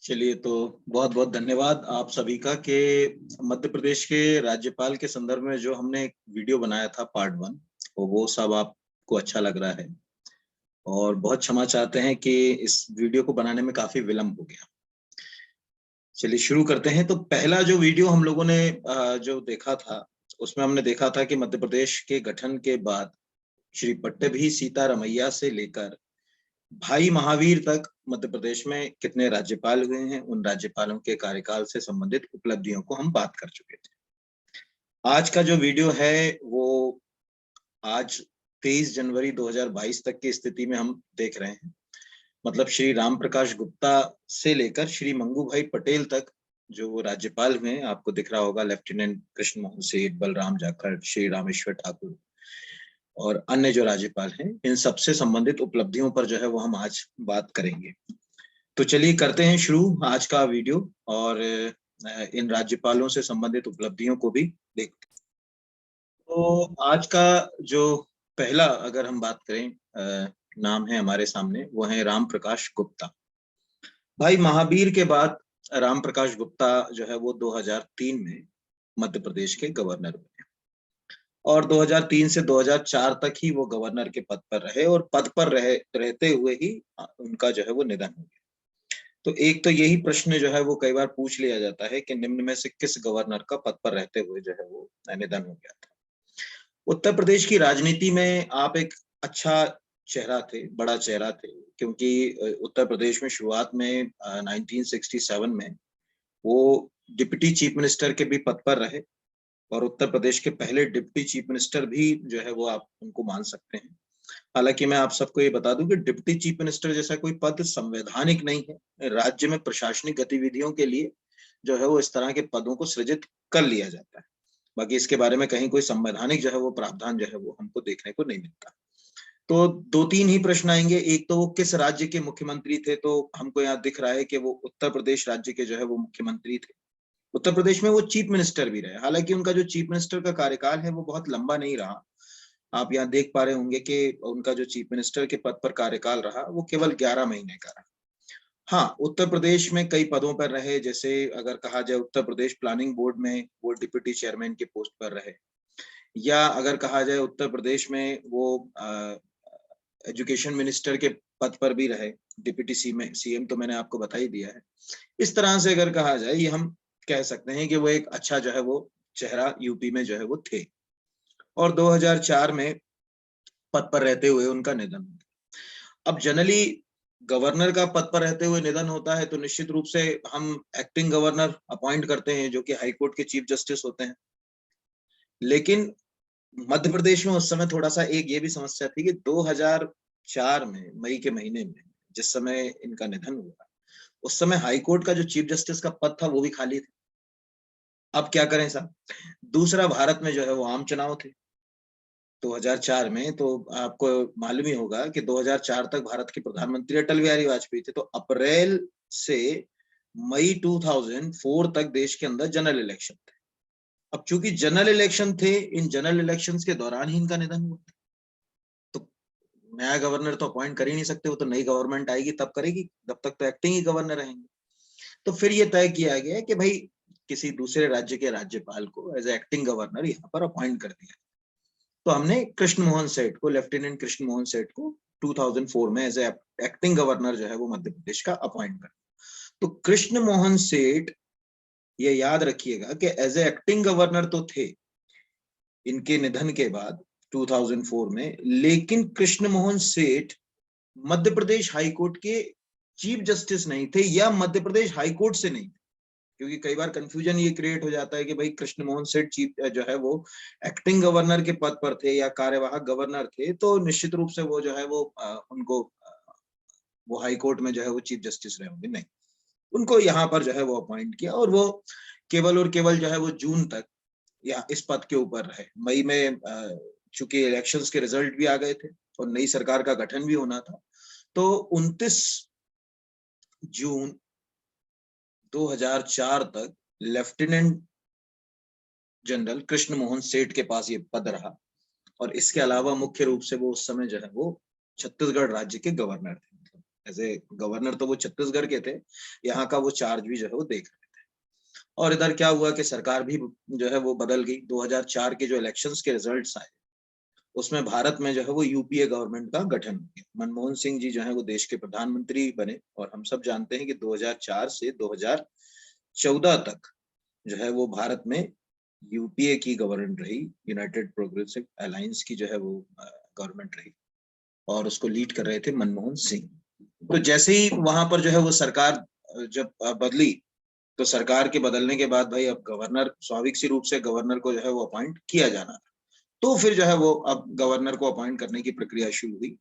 चलिए, तो बहुत बहुत धन्यवाद आप सभी का कि मध्य प्रदेश के राज्यपाल के संदर्भ में जो हमने एक वीडियो बनाया था पार्ट 1, वो सब आपको अच्छा लग रहा है और बहुत क्षमा चाहते हैं कि इस वीडियो को बनाने में काफी विलंब हो गया। चलिए शुरू करते हैं। तो पहला जो वीडियो हम लोगों ने जो देखा था, उसमें हमने देखा था कि मध्य प्रदेश के गठन के बाद श्री पट्टभी सीतारमैया से लेकर भाई महावीर तक मध्य प्रदेश में कितने राज्यपाल हुए हैं, उन राज्यपालों के कार्यकाल से संबंधित उपलब्धियों को हम बात कर चुके थे। आज का जो वीडियो है वो आज 23 जनवरी 2022 तक की स्थिति में हम देख रहे हैं। मतलब श्री राम प्रकाश गुप्ता से लेकर श्री मंगू भाई पटेल तक जो राज्यपाल हुए हैं, आपको दिख रहा होगा लेफ्टिनेंट कृष्ण मोहन सेठ, बलराम जाखड़, श्री रामेश्वर ठाकुर और अन्य जो राज्यपाल हैं, इन सबसे संबंधित उपलब्धियों पर जो है वो हम आज बात करेंगे। तो चलिए करते हैं शुरू आज का वीडियो और इन राज्यपालों से संबंधित उपलब्धियों को भी देखते हैं। तो आज का जो पहला अगर हम बात करें नाम है हमारे सामने, वो है राम प्रकाश गुप्ता। भाई महावीर के बाद राम प्रकाश गुप्ता जो है वो 2003 में मध्य प्रदेश के गवर्नर बने और 2003 से 2004 तक ही वो गवर्नर के पद पर रहे और पद पर रहते हुए ही उनका जो है वो निधन हो गया। तो एक तो यही प्रश्न जो है वो कई बार पूछ लिया जाता है कि निम्न में से किस गवर्नर का पद पर रहते हुए जो है वो निधन हो गया था। उत्तर प्रदेश की राजनीति में आप एक अच्छा चेहरा थे, बड़ा चेहरा थे, क्योंकि उत्तर प्रदेश में शुरुआत में 1967 में वो डिप्टी चीफ मिनिस्टर के भी पद पर रहे और उत्तर प्रदेश के पहले डिप्टी चीफ मिनिस्टर भी जो है वो आप उनको मान सकते हैं। हालांकि मैं आप सबको ये बता दूं कि डिप्टी चीफ मिनिस्टर जैसा कोई पद संवैधानिक नहीं है। राज्य में प्रशासनिक गतिविधियों के लिए जो है वो इस तरह के पदों को सृजित कर लिया जाता है। बाकी इसके बारे में कहीं कोई संवैधानिक जो है वो प्रावधान जो है वो हमको देखने को नहीं मिलता। तो दो तीन ही प्रश्न आएंगे। एक तो वो किस राज्य के मुख्यमंत्री थे, तो हमको यहाँ दिख रहा है कि वो उत्तर प्रदेश राज्य के जो है वो मुख्यमंत्री थे। उत्तर प्रदेश में वो चीफ मिनिस्टर भी रहे, हालांकि उनका जो चीफ मिनिस्टर का कार्यकाल है वो बहुत लंबा नहीं रहा। आप यहाँ देख पा रहे होंगे कि उनका जो चीफ मिनिस्टर के पद पर कार्यकाल रहा वो केवल 11 महीने का रहा। हाँ, उत्तर प्रदेश में कई पदों पर रहे, जैसे अगर कहा जाए उत्तर प्रदेश प्लानिंग बोर्ड में वो डिप्टी चेयरमैन के पोस्ट पर रहे, या अगर कहा जाए उत्तर प्रदेश में वो एजुकेशन मिनिस्टर के पद पर भी रहे। डिप्टी सीएम तो मैंने आपको बता ही दिया है। इस तरह से अगर कहा जाए, ये हम कह सकते हैं कि वो एक अच्छा जो है वो चेहरा यूपी में जो है वो थे और 2004 में पद पर रहते हुए उनका निधन हो गया। अब जनरली गवर्नर का पद पर रहते हुए निधन होता है तो निश्चित रूप से हम एक्टिंग गवर्नर अपॉइंट करते हैं जो कि हाईकोर्ट के चीफ जस्टिस होते हैं। लेकिन मध्य प्रदेश में उस समय थोड़ा सा एक ये भी समस्या थी कि 2004 में मई के महीने में जिस समय इनका निधन हुआ, उस समय हाईकोर्ट का जो चीफ जस्टिस का पद था वो भी खाली था। अब क्या करें साहब? दूसरा, भारत में जो है वो आम चुनाव थे 2004 में। तो आपको मालूम ही होगा कि 2004 तक भारत के प्रधानमंत्री अटल बिहारी वाजपेयी थे। तो अप्रैल से मई 2004 तक देश के अंदर जनरल इलेक्शन थे। अब चूंकि जनरल इलेक्शन थे, इन जनरल इलेक्शंस के दौरान ही इनका निधन हुआ। तो नया गवर्नर तो अपॉइंट कर ही नहीं सकते, वो तो नई गवर्नमेंट आएगी तब करेगी, जब तक तो एक्टिंग ही गवर्नर रहेंगे। तो फिर ये तय किया गया कि भाई किसी दूसरे राज्य के राज्यपाल को एज एक्टिंग गवर्नर यहाँ पर अपॉइंट कर दिया। तो हमने कृष्ण मोहन सेठ को, लेफ्टिनेंट कृष्ण मोहन सेठ को 2004 में एज एक्टिंग गवर्नर जो है वो मध्य प्रदेश का अपॉइंट कर। तो कृष्ण मोहन सेठ, ये याद रखिएगा कि एज एक्टिंग गवर्नर तो थे इनके निधन के बाद 2004 में, लेकिन कृष्ण मोहन सेठ मध्य प्रदेश हाईकोर्ट के चीफ जस्टिस नहीं थे या मध्य प्रदेश हाईकोर्ट से नहीं थे। क्योंकि कई बार कंफ्यूजन ये क्रिएट हो जाता है कि भाई कृष्ण मोहन सेठ चीफ जो है वो एक्टिंग गवर्नर के पद पर थे या कार्यवाहक गवर्नर थे, तो निश्चित रूप से वो जो है वो उनको वो हाई कोर्ट में जो है वो चीफ जस्टिस रहे होंगे, नहीं। उनको यहाँ पर जो है वो अपॉइंट किया और वो केवल और केवल जो है वो जून तक या इस पद के ऊपर रहे। मई में चूंकि इलेक्शंस के रिजल्ट भी आ गए थे और नई सरकार का गठन भी होना था, तो 29 जून 2004 तक लेफ्टिनेंट जनरल कृष्ण मोहन सेठ के पास ये पद रहा। और इसके अलावा मुख्य रूप से वो उस समय जो है वो छत्तीसगढ़ राज्य के गवर्नर थे। एज ए गवर्नर तो वो छत्तीसगढ़ के थे, यहाँ का वो चार्ज भी जो है वो देख रहे थे। और इधर क्या हुआ कि सरकार भी जो है वो बदल गई। 2004 के जो इलेक्शंस के रिजल्ट्स आए, उसमें भारत में जो है वो यूपीए गवर्नमेंट का गठन हो गया। मनमोहन सिंह जी जो है वो देश के प्रधानमंत्री बने, और हम सब जानते हैं कि 2004 से 2014 तक जो है वो भारत में यूपीए की गवर्नमेंट रही, यूनाइटेड प्रोग्रेसिव अलायंस की जो है वो गवर्नमेंट रही, और उसको लीड कर रहे थे मनमोहन सिंह। तो जैसे ही वहां पर जो है वो सरकार जब बदली, तो सरकार के बदलने के बाद भाई अब गवर्नर, स्वाभाविक सी रूप से गवर्नर को जो है वो अपॉइंट किया जाना था। तो फिर जो है वो अब गवर्नर को अपॉइंट करने की प्रक्रिया शुरू हुई,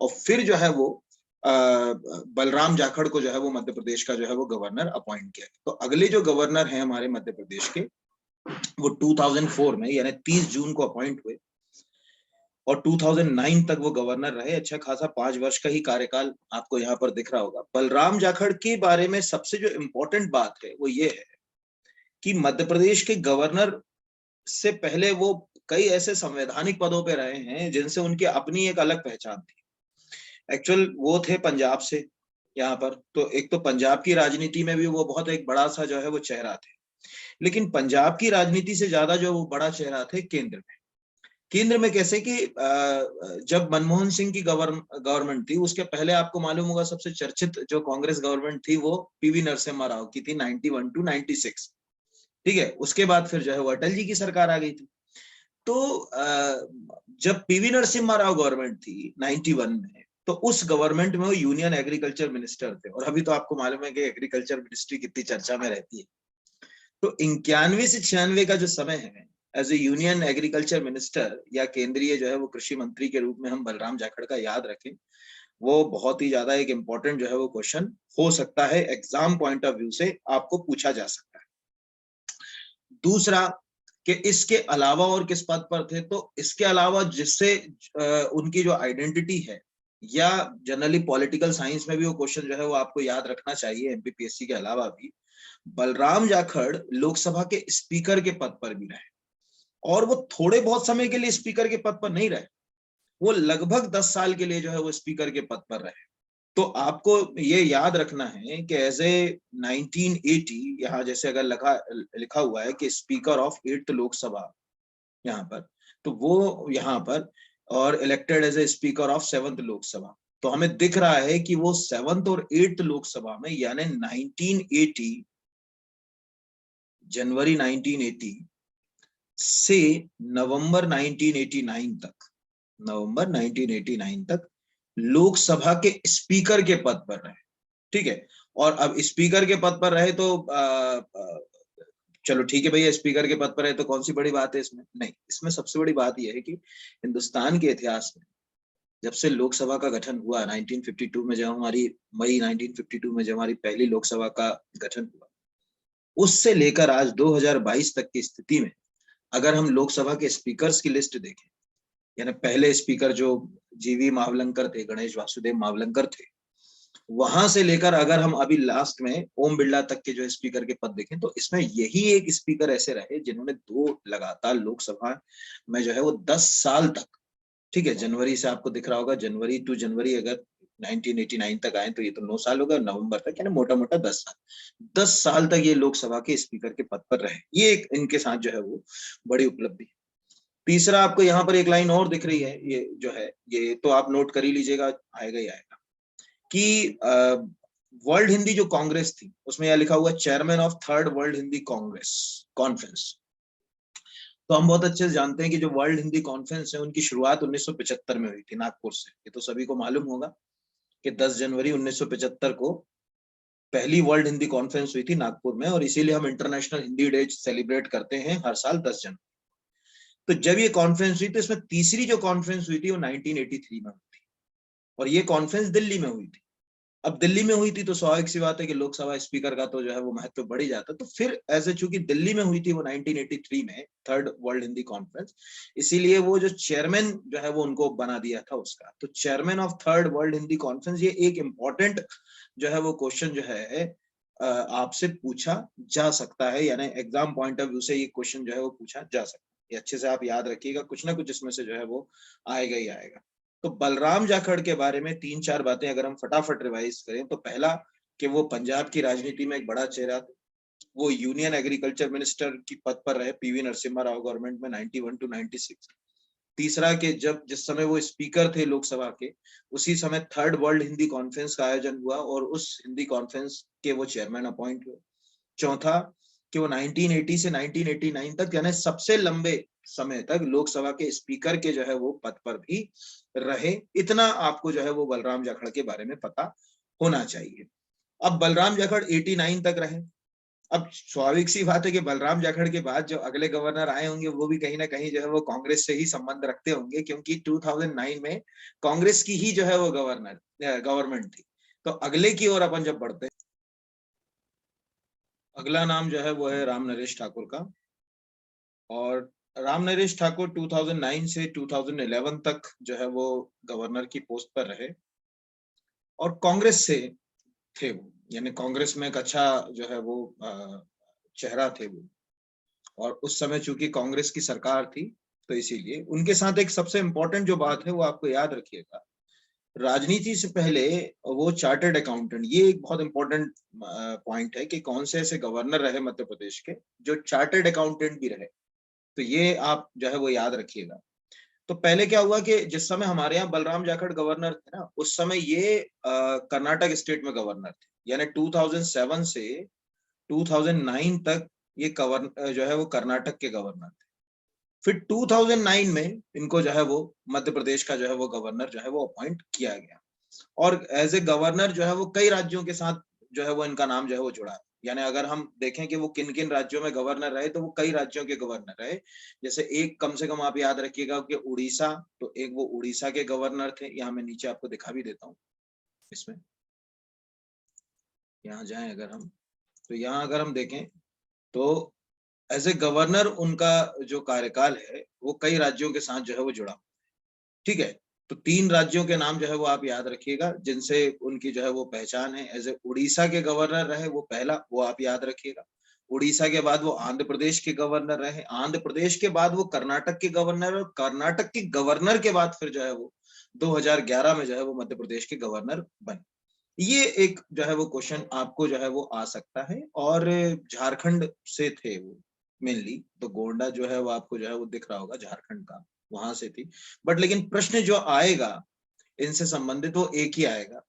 और फिर जो है वो बलराम जाखड़ को जो है वो मध्य प्रदेश का जो है वो गवर्नर अपॉइंट किया। तो अगले जो गवर्नर हैं हमारे मध्य प्रदेश के, वो 2004 में यानी 30 जून को अपॉइंट हुए, और 2009 तक वो गवर्नर रहे। अच्छा खासा 5 वर्ष का ही कार्यकाल आपको यहाँ पर दिख रहा होगा। बलराम जाखड़ के बारे में सबसे जो इम्पोर्टेंट बात है वो ये है कि मध्य प्रदेश के गवर्नर से पहले वो कई ऐसे संवैधानिक पदों पे रहे हैं जिनसे उनकी अपनी एक अलग पहचान थी। एक्चुअल वो थे पंजाब से यहाँ पर, तो एक तो पंजाब की राजनीति में भी वो बहुत एक बड़ा सा जो है वो चेहरा थे, लेकिन पंजाब की राजनीति से ज्यादा जो वो बड़ा चेहरा थे केंद्र में। केंद्र में कैसे कि जब मनमोहन सिंह की गवर्नमेंट थी, उसके पहले आपको मालूम होगा सबसे चर्चित जो कांग्रेस गवर्नमेंट थी वो पीवी नरसिम्हा राव की थी 91 टू 96। ठीक है, उसके बाद फिर जो है वो अटल जी की सरकार आ गई थी। तो जब पीवी नरसिम्हा राव गवर्नमेंट थी 91 में, तो उस गवर्नमेंट में वो यूनियन एग्रीकल्चर मिनिस्टर थे, और अभी तो आपको मालूम है कि एग्रीकल्चर मिनिस्ट्री कितनी चर्चा में रहती है। तो 91 से 96 का जो समय है as a union agriculture minister या केंद्रीय जो है वो कृषि मंत्री के रूप में हम बलराम जाखड़ का याद रखें, वो बहुत ही ज्यादा एक इंपॉर्टेंट जो है वो क्वेश्चन हो सकता है, एग्जाम पॉइंट ऑफ व्यू से आपको पूछा जा सकता है। दूसरा कि इसके अलावा और किस पद पर थे, तो इसके अलावा जिससे उनकी जो आइडेंटिटी है, या जनरली पॉलिटिकल साइंस में भी वो क्वेश्चन जो है वो आपको याद रखना चाहिए एमपीपीएससी के अलावा भी, बलराम जाखड़ लोकसभा के स्पीकर के पद पर भी रहे, और वो थोड़े बहुत समय के लिए स्पीकर के पद पर नहीं रहे, वो लगभग 10 साल के लिए जो है वो स्पीकर के पद पर रहे। तो आपको ये याद रखना है कि एज ए 1980 यहाँ जैसे अगर लिखा हुआ है कि स्पीकर ऑफ 8th लोकसभा यहाँ पर, तो वो यहाँ पर, और elected as a speaker of 7th Lok Sabha, तो हमें दिख रहा है कि वो 7th और 8th लोकसभा में यानी 1980 जनवरी 1980 से नवंबर 1989 तक लोकसभा के स्पीकर के पद पर रहे। ठीक है, और अब स्पीकर के पद पर रहे तो चलो ठीक है भैया, स्पीकर के पद पर रहे तो कौन सी बड़ी बात है इसमें? नहीं, इसमें सबसे बड़ी बात यह है कि हिंदुस्तान के इतिहास में जब से लोकसभा का गठन हुआ 1952 में, जब हमारी मई 1952 में जब हमारी पहली लोकसभा का गठन हुआ, उससे लेकर आज 2022 तक की स्थिति में अगर हम लोकसभा के स्पीकर्स की लिस्ट देखें, यानी पहले स्पीकर जो जीवी मावलंकर थे, गणेश वासुदेव मावलंकर थे, वहां से लेकर अगर हम अभी लास्ट में ओम बिरला तक के जो स्पीकर के पद देखें, तो इसमें यही एक स्पीकर ऐसे रहे जिन्होंने 2 लगातार लोकसभा में जो है वो 10 साल तक, ठीक है, जनवरी से आपको दिख रहा होगा, जनवरी टू जनवरी अगर 1989 तक आए तो ये तो 9 साल हो गए, नवंबर तक यानी मोटा मोटा 10 साल तक ये लोकसभा के स्पीकर के पद पर रहे। ये एक इनके साथ जो है वो बड़ी उपलब्धि। तीसरा आपको यहाँ पर एक लाइन और दिख रही है, ये जो है ये तो आप नोट कर ही लीजिएगा, आएगा ही आएगा, कि वर्ल्ड हिंदी जो कांग्रेस थी उसमें यह लिखा हुआ chairman of 3rd world Hindi Congress conference. तो हम बहुत अच्छे से जानते हैं कि जो वर्ल्ड हिंदी कॉन्फ्रेंस है उनकी शुरुआत 1975 में हुई थी नागपुर से। ये तो सभी को मालूम होगा कि 10 जनवरी 1975 को पहली वर्ल्ड हिंदी कॉन्फ्रेंस हुई थी नागपुर में, और इसीलिए हम इंटरनेशनल हिंदी डे सेलिब्रेट करते हैं हर साल 10 जनवरी। तो जब ये कॉन्फ्रेंस हुई तो इसमें तीसरी जो कॉन्फ्रेंस हुई थी वो 1983 में हुई थी, और ये कॉन्फ्रेंस दिल्ली में हुई थी। अब दिल्ली में हुई थी तो स्वाभाविक सी बात है कि लोकसभा स्पीकर का तो जो है वो महत्व बढ़ ही जाता। तो फिर ऐसे चूंकि दिल्ली में हुई थी वो 1983 में 3rd वर्ल्ड हिंदी कॉन्फ्रेंस, इसीलिए वो जो चेयरमैन जो है वो उनको बना दिया था उसका। तो chairman of 3rd world Hindi conference, ये एक इंपॉर्टेंट जो है वो क्वेश्चन जो है आपसे पूछा जा सकता है, यानी एग्जाम पॉइंट ऑफ व्यू से ये क्वेश्चन जो है वो पूछा जा सकता है। ये अच्छे से आप याद रखिएगा, कुछ ना कुछ इसमें से जो है वो आएगा ही आएगा। तो बलराम जाखड़ के बारे में 3-4 बातें अगर हम फटाफट रिवाइज करें तो पहला कि वो पंजाब की राजनीति में एक बड़ा चेहरा था। वो यूनियन एग्रीकल्चर मिनिस्टर की पद पर रहे पीवी नरसिम्हा राव गवर्नमेंट में 91 टू 96। तीसरा कि जब जिस समय वो स्पीकर थे लोकसभा के, उसी समय थर्ड वर्ल्ड हिंदी कॉन्फ्रेंस का आयोजन हुआ और उस हिंदी कॉन्फ्रेंस के वो चेयरमैन अपॉइंट हुए। चौथा कि वो 1980 से 1989 तक यानी सबसे लंबे समय तक लोकसभा के स्पीकर के जो है वो पद पर भी रहे। इतना आपको जो है वो बलराम जाखड़ के बारे में पता होना चाहिए। अब बलराम जाखड़ 89 तक रहे। अब स्वाभाविक सी बात है कि बलराम जाखड़ के बाद जो अगले गवर्नर आए होंगे वो भी कहीं ना कहीं जो है वो कांग्रेस से ही संबंध रखते होंगे, क्योंकि 2009 में कांग्रेस की ही जो है वो गवर्नमेंट थी। तो अगले की ओर अपन जब बढ़ते हैं, अगला नाम जो है वो है राम नरेश ठाकुर का। और राम नरेश ठाकुर 2009 से 2011 तक जो है वो गवर्नर की पोस्ट पर रहे और कांग्रेस से थे वो, यानी कांग्रेस में एक अच्छा जो है वो चेहरा थे वो। और उस समय चूंकि कांग्रेस की सरकार थी तो इसीलिए उनके साथ एक सबसे इंपॉर्टेंट जो बात है वो आपको याद रखिएगा, राजनीति से पहले वो चार्टर्ड अकाउंटेंट, ये एक बहुत इंपॉर्टेंट पॉइंट है कि कौन से ऐसे गवर्नर रहे मध्य प्रदेश के जो चार्टर्ड अकाउंटेंट भी रहे। तो ये आप जो है वो याद रखिएगा। तो पहले क्या हुआ कि जिस समय हमारे यहाँ बलराम जाखड़ गवर्नर थे ना, उस समय ये कर्नाटक स्टेट में गवर्नर थे, यानी 2007 से 2009 तक ये गवर्नर जो है वो कर्नाटक के गवर्नर थे। फिर 2009 में इनको जो है वो मध्य प्रदेश का जो है वो गवर्नर जो है वो अपॉइंट किया गया और एज ए गवर्नर जो है वो कई राज्यों के साथ जो है वो इनका नाम जो है वो जुड़ा है। यानी अगर हम देखें कि वो किन किन राज्यों में गवर्नर रहे तो वो कई राज्यों के गवर्नर रहे। जैसे एक कम से कम आप याद रखिएगा कि उड़ीसा, तो एक वो उड़ीसा के गवर्नर थे, यहाँ मैं नीचे आपको दिखा भी देता हूँ। इसमें यहाँ जाएं अगर हम, तो यहाँ अगर हम देखें तो एज ए गवर्नर उनका जो कार्यकाल है वो कई राज्यों के साथ जो है वो जुड़ा। ठीक है, तो 3 राज्यों के नाम जो है वो आप याद रखिएगा जिनसे उनकी जो है वो पहचान है। एज ए उड़ीसा के गवर्नर रहे वो पहला, वो आप याद रखिएगा। उड़ीसा के बाद वो आंध्र प्रदेश के गवर्नर रहे, आंध्र प्रदेश के बाद वो कर्नाटक के गवर्नर, और कर्नाटक के गवर्नर के बाद फिर जो है वो 2011 में जो है वो मध्य प्रदेश के गवर्नर बने। ये एक जो है वो क्वेश्चन आपको जो है वो आ सकता है। और झारखंड से थे वो मेनली, तो गोंडा जो है वो आपको जो है वो दिख रहा होगा झारखंड का, वहां से थी। बट लेकिन प्रश्न जो आएगा इनसे संबंधित वो एक ही आएगा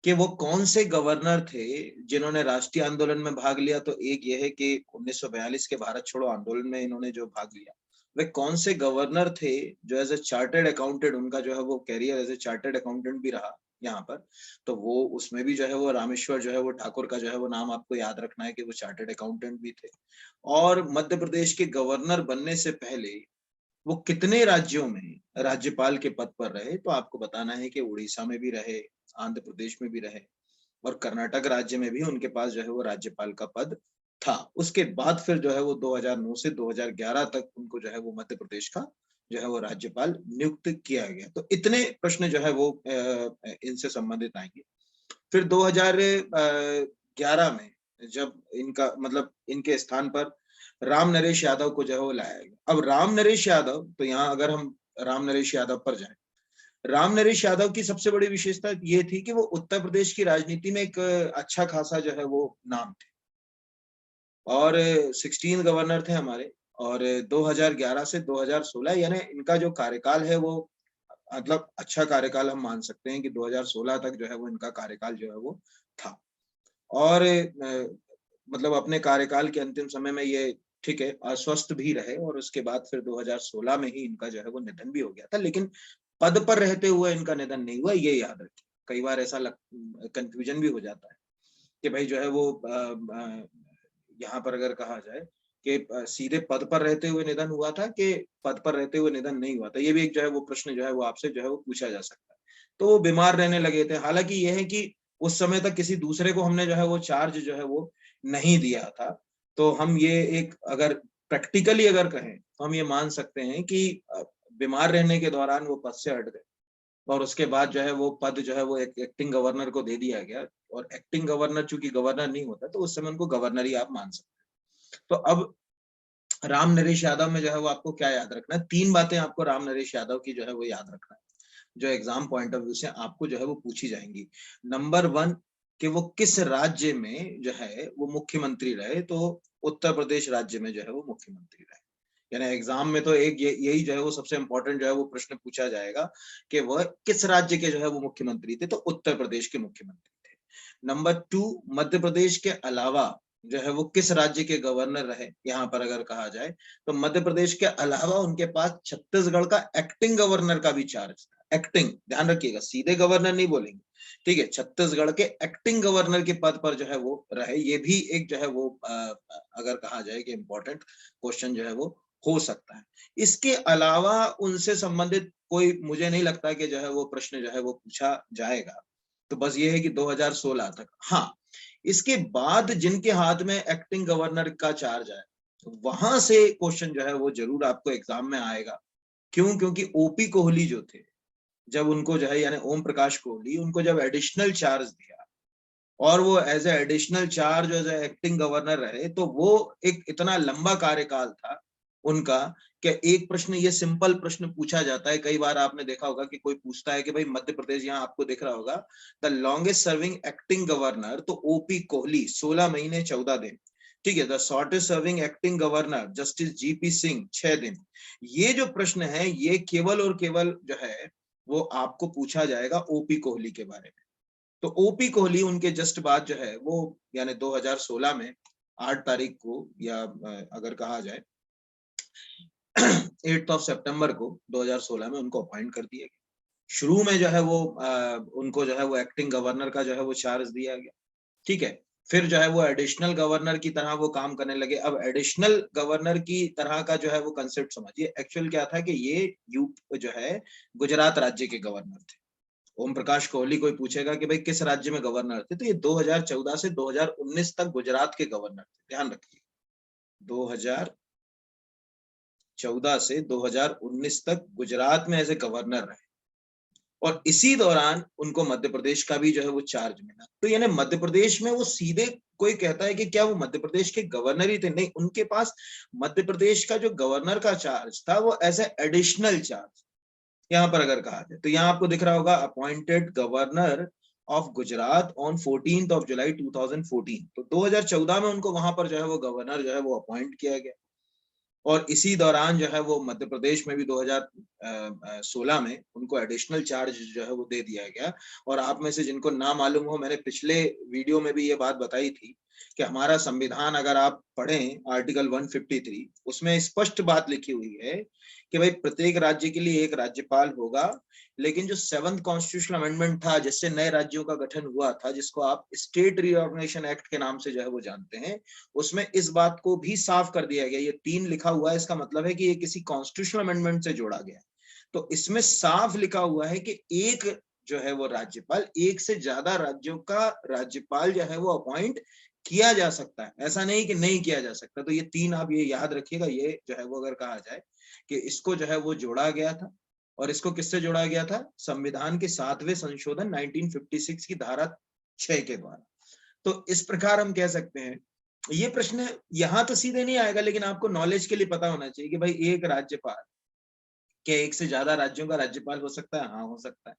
कि वो कौन से गवर्नर थे जिन्होंने राष्ट्रीय आंदोलन में भाग लिया। तो एक ये है कि 1942 के भारत छोड़ो आंदोलन में इन्होंने जो भाग लिया, वे कौन से गवर्नर थे जो एज ए चार्टर्ड अकाउंटेंट, उनका जो है वो career as a chartered accountant भी रहा यहाँ पर। तो वो उसमें भी जो है वो रामेश्वर जो है वो ठाकुर का जो है वो नाम आपको याद रखना है कि वो चार्टर्ड अकाउंटेंट भी थे। और मध्य प्रदेश के गवर्नर बनने से पहले वो कितने राज्यों में राज्यपाल के पद पर रहे, तो आपको बताना है कि उड़ीसा में भी रहे, आंध्र प्रदेश में भी रहे और कर्नाटक राज्य में भी उनके पास जो है वो राज्यपाल का पद था। उसके बाद फिर जो है वो 2009 से 2011 तक उनको जो है वो मध्य प्रदेश का जो है वो राज्यपाल नियुक्त किया गया। तो इतने प्रश्न जो है वो इनसे संबंधित आएंगे। फिर 2011 में जब इनका मतलब इनके स्थान पर राम नरेश यादव को जो है वो लाया गया। अब राम नरेश यादव, तो यहाँ अगर हम राम नरेश यादव पर जाएं, राम नरेश यादव की सबसे बड़ी विशेषता ये थी कि वो उत्तर प्रदेश की राजनीति में एक अच्छा खासा जो है वो नाम थे और 16 गवर्नर थे हमारे। और 2011 से 2016 यानी इनका जो कार्यकाल है वो मतलब अच्छा कार्यकाल हम मान सकते हैं कि 2016 तक जो है वो इनका कार्यकाल जो है वो था। और मतलब अपने कार्यकाल के अंतिम समय में ये ठीक है अस्वस्थ भी रहे और उसके बाद फिर 2016 में ही इनका जो है वो निधन भी हो गया था। लेकिन पद पर रहते हुए इनका निधन नहीं हुआ, ये याद रखिए। कई बार ऐसा कंफ्यूजन भी हो जाता है कि भाई जो है वो यहाँ पर अगर कहा जाए कि सीधे पद पर रहते हुए निधन हुआ था कि पद पर रहते हुए निधन नहीं हुआ था, ये भी एक जो है वो प्रश्न जो है वो आपसे जो है वो पूछा जा सकता है। तो वो बीमार रहने लगे थे। हालांकि ये है कि उस समय तक किसी दूसरे को हमने जो है वो चार्ज जो है वो नहीं दिया था। तो हम ये एक अगर प्रैक्टिकली अगर कहें तो हम ये मान सकते हैं कि बीमार रहने के दौरान वो पद से हट गए और उसके बाद जो है वो पद जो है वो एक एक्टिंग गवर्नर को दे दिया गया। और एक्टिंग गवर्नर चूंकि गवर्नर नहीं होता तो उस समय उनको गवर्नर ही आप मान सकते हैं। तो अब राम नरेश यादव में जो है वो आपको क्या याद रखना है, 3 बातें आपको राम नरेश यादव की जो है वो याद रखना है। जो एग्जाम पॉइंट ऑफ व्यू से आपको जो है वो पूछी जाएंगी। नंबर 1 कि वो किस राज्य में जो है वो मुख्यमंत्री रहे, तो उत्तर प्रदेश राज्य में जो है वो मुख्यमंत्री रहे। यानी एग्जाम में तो एक यही जो है वो सबसे इंपॉर्टेंट जो है वो प्रश्न पूछा जाएगा कि वह किस राज्य के जो है वो मुख्यमंत्री थे, तो उत्तर प्रदेश के मुख्यमंत्री थे। नंबर 2, मध्य प्रदेश के अलावा जो है वो किस राज्य के गवर्नर रहे, यहाँ पर अगर कहा जाए तो मध्य प्रदेश के अलावा उनके पास छत्तीसगढ़ का एक्टिंग गवर्नर का भी चार्ज था। एक्टिंग, ध्यान रखिएगा, सीधे गवर्नर नहीं बोलेंगे, ठीक है, छत्तीसगढ़ के एक्टिंग गवर्नर के पद पर जो है वो रहे। ये भी एक जो है वो अगर कहा जाए कि इंपॉर्टेंट क्वेश्चन जो है वो हो सकता है। इसके अलावा उनसे संबंधित कोई मुझे नहीं लगता कि जो है वो प्रश्न जो है वो पूछा जाएगा। तो बस ये है कि 2016 तक। हाँ, इसके बाद जिनके हाथ में एक्टिंग गवर्नर का चार्ज है, वहां से क्वेश्चन जो है वो जरूर आपको एग्जाम में आएगा। क्यों? क्योंकि ओपी कोहली जो थे, जब उनको जो है यानी ओम प्रकाश कोहली, उनको जब एडिशनल चार्ज दिया और वो as a additional charge as a acting governor रहे, तो वो एक इतना लंबा कार्यकाल था उनका कि एक प्रश्न, ये सिंपल प्रश्न पूछा जाता है, कई बार आपने देखा होगा कि कोई पूछता है कि भाई मध्य प्रदेश, यहाँ आपको दिख रहा होगा the longest serving acting governor, तो ओपी कोहली 16 महीने 14 दिन, ठीक है। The shortest serving acting governor justice GP Singh 6 दिन। ये जो प्रश्न है ये केवल और केवल जो है वो आपको पूछा जाएगा ओपी कोहली के बारे में। तो ओपी कोहली उनके जस्ट बाद जो है वो यानी 2016 में 8 तारीख को, या अगर कहा जाए 8 सितंबर को 2016 में उनको अपॉइंट कर दिया गया। शुरू में जो है वो उनको जो है वो एक्टिंग गवर्नर का जो है वो चार्ज दिया गया, ठीक है। फिर जो है वो एडिशनल गवर्नर की तरह वो काम करने लगे। अब एडिशनल गवर्नर की तरह का जो है वो कंसेप्ट समझिए, एक्चुअल क्या था कि ये जो है गुजरात राज्य के गवर्नर थे। ओम प्रकाश कोहली कोई पूछेगा कि भाई किस राज्य में गवर्नर थे, तो ये 2014 से 2019 तक गुजरात के गवर्नर थे, ध्यान रखिए। 2014 से 2019 तक गुजरात में एज ए गवर्नर रहे, और इसी दौरान उनको मध्य प्रदेश का भी जो है वो चार्ज मिला। तो यानी मध्य प्रदेश में वो सीधे, कोई कहता है कि क्या वो मध्य प्रदेश के गवर्नर ही थे? नहीं, उनके पास मध्य प्रदेश का जो गवर्नर का चार्ज था वो एज ए एडिशनल चार्ज। यहाँ पर अगर कहा जाए तो यहाँ आपको दिख रहा होगा appointed governor of Gujarat on 14 जुलाई 2014। तो 2014 में उनको वहां पर जो है वो गवर्नर जो है वो अपॉइंट किया गया, और इसी दौरान जो है वो मध्य प्रदेश में भी 2016 में उनको एडिशनल चार्ज जो है वो दे दिया गया। और आप में से जिनको ना मालूम हो, मैंने पिछले वीडियो में भी ये बात बताई थी कि हमारा संविधान अगर आप पढ़ें आर्टिकल 153, उसमें स्पष्ट बात लिखी हुई है कि भाई प्रत्येक राज्य के लिए एक राज्यपाल होगा। लेकिन जो 7th कॉन्स्टिट्यूशनल अमेंडमेंट था, जिससे नए राज्यों का गठन हुआ था, जिसको आप स्टेट रीऑर्गेनाइजेशन एक्ट के नाम से जो है वो जानते हैं, उसमें इस बात को भी साफ कर दिया गया। ये 3 लिखा हुआ है, इसका मतलब है कि ये किसी कॉन्स्टिट्यूशनल अमेंडमेंट से जोड़ा गया है। तो इसमें साफ लिखा हुआ है कि एक जो है वो राज्यपाल, एक से ज्यादा राज्यों का राज्यपाल जो है वो अपॉइंट किया जा सकता है, ऐसा नहीं कि नहीं किया जा सकता। तो ये 3 आप ये याद रखिएगा। ये जो है वो अगर कहा जाए कि इसको जो है वो जोड़ा गया था, और इसको किससे जोड़ा गया था? संविधान के 7वें संशोधन 1956 की धारा 6 के द्वारा। तो इस प्रकार हम कह सकते हैं, ये प्रश्न यहाँ तो सीधे नहीं आएगा, लेकिन आपको नॉलेज के लिए पता होना चाहिए कि भाई एक राज्यपाल, क्या एक से ज्यादा राज्यों का राज्यपाल हो सकता है? हाँ, हो सकता है।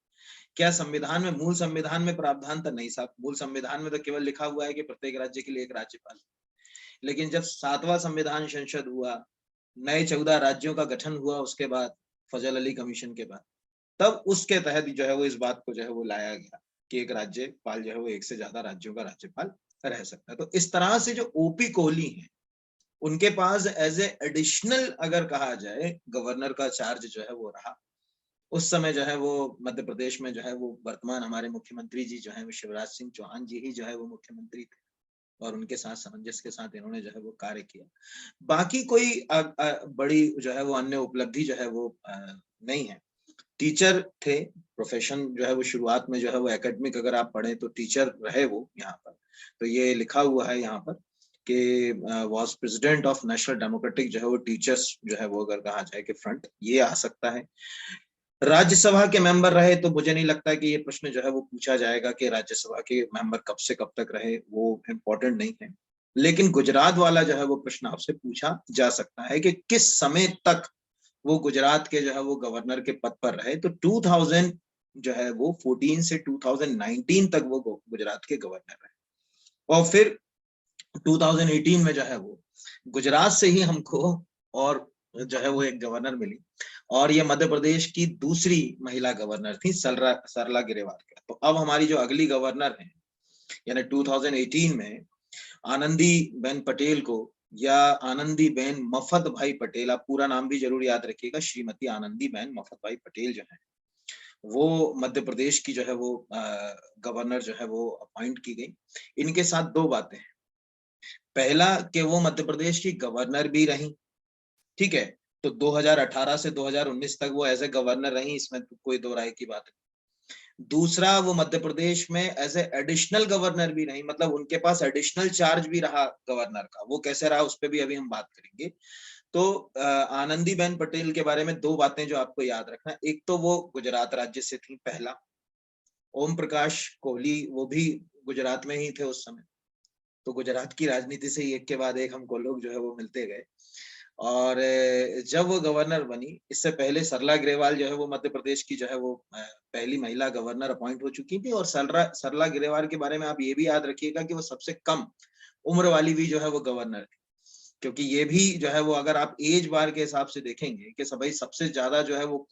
क्या संविधान में, मूल संविधान में प्रावधान था? नहीं साहब, मूल संविधान में तो केवल लिखा हुआ है कि प्रत्येक राज्य के लिए एक राज्यपाल। लेकिन जब 7वां संविधान संशोधन हुआ, नए 14 राज्यों का गठन हुआ, उसके बाद फजल अली कमीशन के बाद, तब उसके तहत जो है वो इस बात को जो है वो लाया गया कि एक राज्यपाल जो है वो एक से ज्यादा राज्यों का राज्यपाल रह सकता है। तो इस तरह से जो ओपी कोहली हैं, उनके पास एज ए एडिशनल अगर कहा जाए गवर्नर का चार्ज जो है वो रहा। उस समय जो है वो मध्य प्रदेश में जो है वो वर्तमान हमारे मुख्यमंत्री जी जो है वो शिवराज सिंह चौहान जी ही जो है वो मुख्यमंत्री थे, और उनके साथ सामंजस्य के साथ इन्होंने जो है वो कार्य किया। बाकी कोई बड़ी जो है वो अन्य उपलब्धि जो है वो नहीं है। टीचर थे, प्रोफेशन जो है वो शुरुआत में जो है वो एकेडमिक अगर आप पढ़े तो टीचर रहे वो यहाँ पर। तो ये लिखा हुआ है यहाँ पर कि was president of national democratic जो है वो टीचर्स जो है वो अगर कहा जाए कि फ्रंट, ये आ सकता है। राज्यसभा के मेंबर रहे, तो मुझे नहीं लगता कि ये प्रश्न जो है वो पूछा जाएगा कि राज्यसभा के मेंबर कब से कब तक रहे, वो इम्पोर्टेंट नहीं है। लेकिन गुजरात वाला जो है वो प्रश्न आपसे पूछा जा सकता है कि किस समय तक वो गुजरात के जो है वो गवर्नर के पद पर रहे। तो जो है वो 14 से 2019 तक वो गुजरात के गवर्नर रहे। और फिर 2018 में जो है वो गुजरात से ही हमको और जो है वो एक गवर्नर मिली, और ये मध्य प्रदेश की दूसरी महिला गवर्नर थी, सरला ग्रेवाल का। तो अब हमारी जो अगली गवर्नर है, यानी 2018 में आनंदी बेन पटेल को, या आनंदी बेन मफत भाई पटेल, आप पूरा नाम भी जरूर याद रखिएगा, श्रीमती आनंदी बेन मफत भाई पटेल जो है वो मध्य प्रदेश की जो है वो गवर्नर जो है वो अपॉइंट की गई। इनके साथ दो बातें हैं। पहला कि वो मध्य प्रदेश की गवर्नर भी रही, ठीक है, तो 2018 से 2019 तक वो एज ए गवर्नर रही, इसमें तो कोई दो राय की बात नहीं। दूसरा, वो मध्य प्रदेश में एज ए एडिशनल गवर्नर भी रही, मतलब उनके पास एडिशनल चार्ज भी रहा गवर्नर का। वो कैसे रहा उस पर भी अभी हम बात करेंगे। तो आनंदीबेन पटेल के बारे में दो बातें जो आपको याद रखना। एक तो वो गुजरात राज्य से थी, पहला। ओम प्रकाश कोहली वो भी गुजरात में ही थे उस समय। तो गुजरात की राजनीति से एक के बाद एक हमको लोग जो है वो मिलते गए। और जब वो गवर्नर बनी, इससे पहले सरला ग्रेवाल जो है वो मध्य प्रदेश की जो है वो पहली महिला गवर्नर अपॉइंट हो चुकी थी। और सरला ग्रेवाल के बारे में आप ये भी याद रखिएगा कि वो सबसे कम उम्र वाली भी जो है वो गवर्नर थी। क्योंकि ये भी जो है वो अगर आप एज बार के हिसाब से देखेंगे कि भाई सबसे ज्यादा जो है वो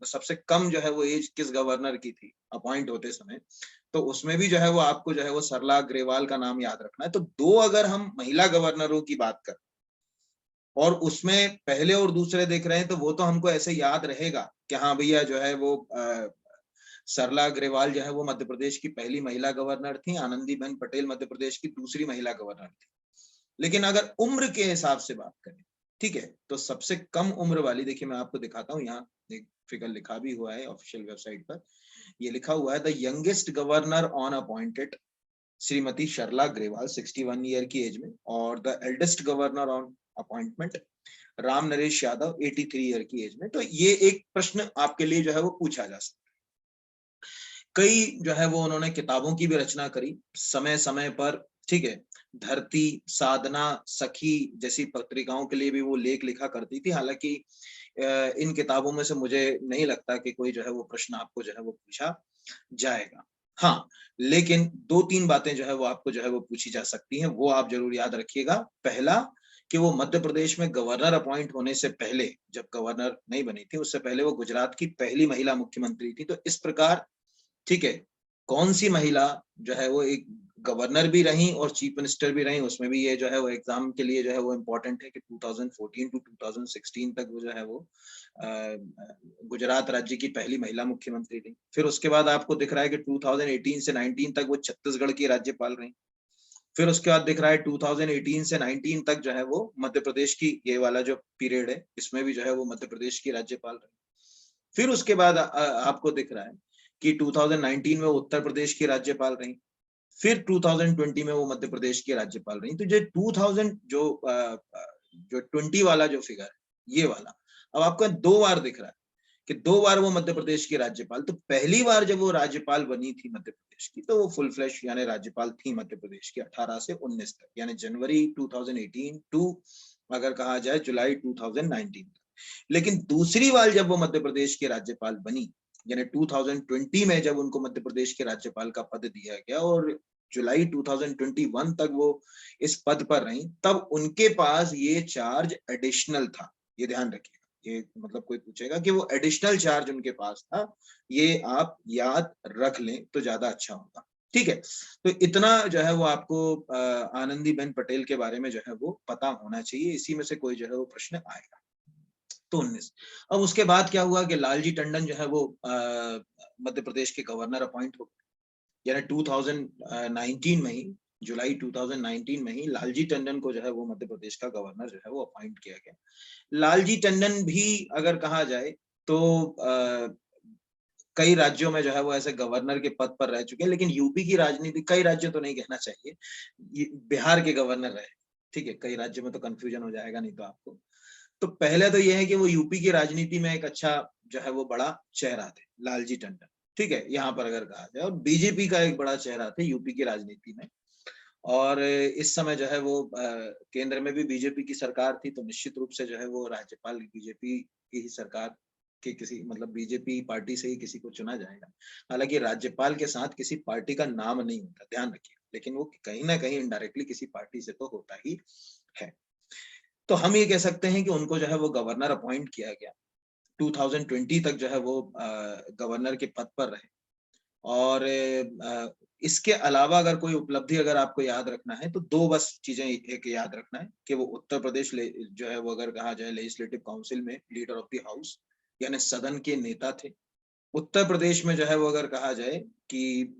सबसे कम जो है वो एज किस गवर्नर की थी अपॉइंट होते समय, तो उसमें भी जो है वो आपको जो है वो सरला ग्रेवाल का नाम याद रखना है। तो दो अगर हम महिला गवर्नरों की बात करें और उसमें पहले और दूसरे देख रहे हैं, तो वो तो हमको ऐसे याद रहेगा कि हाँ भैया जो है वो सरला अग्रवाल जो है वो मध्य प्रदेश की पहली महिला गवर्नर थी, आनंदीबेन पटेल मध्य प्रदेश की दूसरी महिला गवर्नर थी। लेकिन अगर उम्र के हिसाब से बात करें, ठीक है, तो सबसे कम उम्र वाली, देखिए मैं आपको दिखाता हूँ, यहाँ एक फिगर लिखा भी हुआ है ऑफिशियल वेबसाइट पर। ये लिखा हुआ है the youngest governor on appointed Shrimati Sarla Grewal 61 year की एज में, और the eldest governor on appointment Ram Naresh Yadav 83 year की एज में। तो ये एक प्रश्न आपके लिए जो है वो पूछा जा सकता है। कई जो है वो उन्होंने किताबों की भी रचना करी समय समय पर, ठीक है। धरती, साधना, सखी जैसी पत्रिकाओं के लिए भी वो लेख लिखा करती थी। हालांकि इन किताबों में से मुझे नहीं लगता कि कोई जो है वो प्रश्न आपको जो है वो पूछा जाएगा। हाँ, लेकिन दो तीन बातें जो है वो आपको जो है वो पूछी जा सकती हैं, वो आप जरूर याद रखिएगा। पहला कि वो मध्य प्रदेश में गवर्नर अपॉइंट होने से पहले, जब गवर्नर नहीं बनी थी उससे पहले वो गुजरात की पहली महिला मुख्यमंत्री थी। तो इस प्रकार, ठीक है, कौन सी महिला जो है वो एक गवर्नर भी रही और चीफ मिनिस्टर भी रही, उसमें भी ये जो है वो एग्जाम के लिए जो है वो इम्पोर्टेंट है कि 2014 टू 2016 तक वो जो है वो गुजरात राज्य की पहली महिला मुख्यमंत्री रही। फिर उसके बाद आपको दिख रहा है कि 2018 से 19 तक वो छत्तीसगढ़ की राज्यपाल रही। फिर उसके बाद दिख रहा है 2018 से 19 तक जो है वो मध्य प्रदेश की, ये वाला जो पीरियड है इसमें भी जो है वो मध्य प्रदेश की राज्यपाल रही। फिर उसके बाद आपको दिख रहा है कि 2019 में वो उत्तर प्रदेश की राज्यपाल रही। फिर 2020 में वो मध्य प्रदेश की राज्यपाल रही। तो जो 2000 जो 20 वाला जो फिगर है, ये वाला अब आपको दो बार दिख रहा है कि दो बार वो मध्य प्रदेश की राज्यपाल। तो पहली बार जब वो राज्यपाल बनी थी मध्य प्रदेश की, तो वो फुल फ्लैश यानी राज्यपाल थी मध्य प्रदेश की 18 से 19 तक, यानी जनवरी 2018 टू अगर कहा जाए जुलाई 2019 तक। लेकिन दूसरी बार जब वो मध्य प्रदेश के राज्यपाल बनी, यानी 2020 में जब उनको मध्य प्रदेश के राज्यपाल का पद दिया गया और जुलाई 2021 तक वो इस पद पर रही, तब उनके पास ये चार्ज एडिशनल था। ये ध्यान रखिएगा, ये मतलब कोई पूछेगा कि वो एडिशनल चार्ज उनके पास था, ये आप याद रख लें तो ज्यादा अच्छा होगा। ठीक है, तो इतना जो है वो आपको आनंदीबेन पटेल के बारे में जो है वो पता होना चाहिए। इसी में से कोई जो है वो प्रश्न आएगा। तो 19। अब उसके बाद क्या हुआ कि लालजी टंडन जो है वो मध्य प्रदेश के गवर्नर अपॉइंट हो गए, यानी 2019 में ही, जुलाई 2019 में ही लालजी टंडन को जो है वो मध्य प्रदेश का गवर्नर जो है वो अपॉइंट किया गया। लालजी टंडन भी अगर कहा जाए तो कई राज्यों में जो है वो ऐसे गवर्नर के पद पर रह चुके हैं, लेकिन यूपी की राजनीति, कई राज्यों तो नहीं कहना चाहिए, बिहार के गवर्नर रहे। ठीक है, कई राज्यों में तो कंफ्यूजन हो जाएगा नहीं तो आपको। तो पहले तो यह है कि वो यूपी की राजनीति में एक अच्छा जो है वो बड़ा चेहरा थे लालजी टंडन। ठीक है, यहाँ पर अगर कहा जाए, और बीजेपी का एक बड़ा चेहरा थे यूपी की राजनीति में। और इस समय जो है वो केंद्र में भी बीजेपी की सरकार थी, तो निश्चित रूप से जो है वो राज्यपाल बीजेपी की ही सरकार कि किसी मतलब बीजेपी पार्टी से ही किसी को चुना जाएगा। हालांकि राज्यपाल के साथ किसी पार्टी का नाम नहीं होता, ध्यान रखिए, लेकिन वो कहीं ना कहीं इनडायरेक्टली किसी पार्टी से तो होता ही है। तो हम ये कह सकते हैं कि उनको जो है वो गवर्नर अपॉइंट किया गया। 2020 तक जो है वो गवर्नर के पद पर रहे। और इसके अलावा अगर कोई उपलब्धि अगर आपको याद रखना है तो दो बस चीजें एक याद रखना है कि वो उत्तर प्रदेश जो है वो अगर कहा जाए लेजिस्लेटिव काउंसिल में लीडर ऑफ द हाउस यानी सदन के नेता थे। उत्तर प्रदेश में जो है वो अगर कहा जाए कि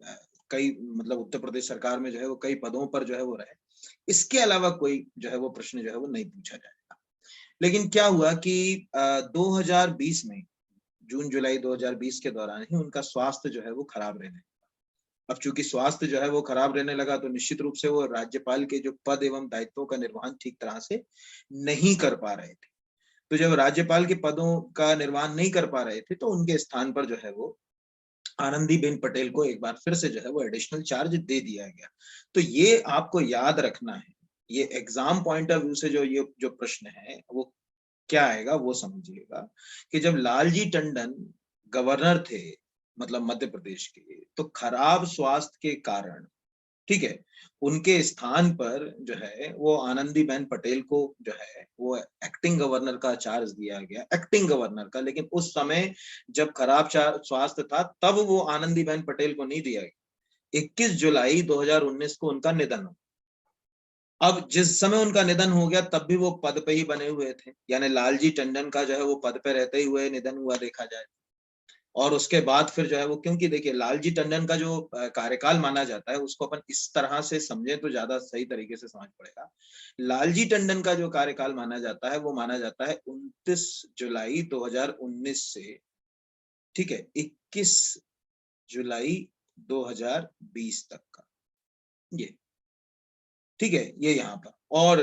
कई मतलब उत्तर प्रदेश सरकार में जो है वो कई पदों पर जो है वो रहे। इसके अलावा कोई जो है वो प्रश्न जो है वो नहीं पूछा जाएगा। लेकिन क्या हुआ कि 2020 में जून जुलाई 2020 के दौरान ही उनका स्वास्थ्य जो है वो खराब रहने लगा। अब चूंकि स्वास्थ्य जो है वो खराब रहने लगा तो निश्चित रूप से वो राज्यपाल के जो पद एवं दायित्वों का निर्वहन ठीक तरह से नहीं कर पा रहे थे। तो जब राज्यपाल के पदों का निर्वहन नहीं कर पा रहे थे तो उनके स्थान पर जो है वो आनंदीबेन पटेल को एक बार फिर से जो है वो एडिशनल चार्ज दे दिया गया। तो ये आपको याद रखना है, ये एग्जाम पॉइंट ऑफ व्यू से ये जो प्रश्न है वो क्या आएगा वो समझिएगा कि जब लालजी टंडन गवर्नर थे मतलब मध्य प्रदेश के, तो खराब स्वास्थ्य के कारण, ठीक है, उनके स्थान पर जो है वो आनंदीबेन पटेल को जो है वो एक्टिंग गवर्नर का चार्ज दिया गया, एक्टिंग गवर्नर का। लेकिन उस समय जब खराब स्वास्थ्य था तब वो आनंदीबेन पटेल को नहीं दिया गया। 21 जुलाई 2019 को उनका निधन हो। अब जिस समय उनका निधन हो गया तब भी वो पद पे ही बने हुए थे, यानी लालजी टंडन का जो है वो पद पे रहते ही हुए निधन हुआ देखा जाए। और उसके बाद फिर जो है वो, क्योंकि देखिए लालजी टंडन का जो कार्यकाल माना जाता है उसको अपन इस तरह से समझे तो ज्यादा सही तरीके से समझ पड़ेगा। लालजी टंडन का जो कार्यकाल माना जाता है वो माना जाता है 29 जुलाई 2019 से, ठीक है, 21 जुलाई 2020 तक का, ये ठीक है, ये यहाँ पर। और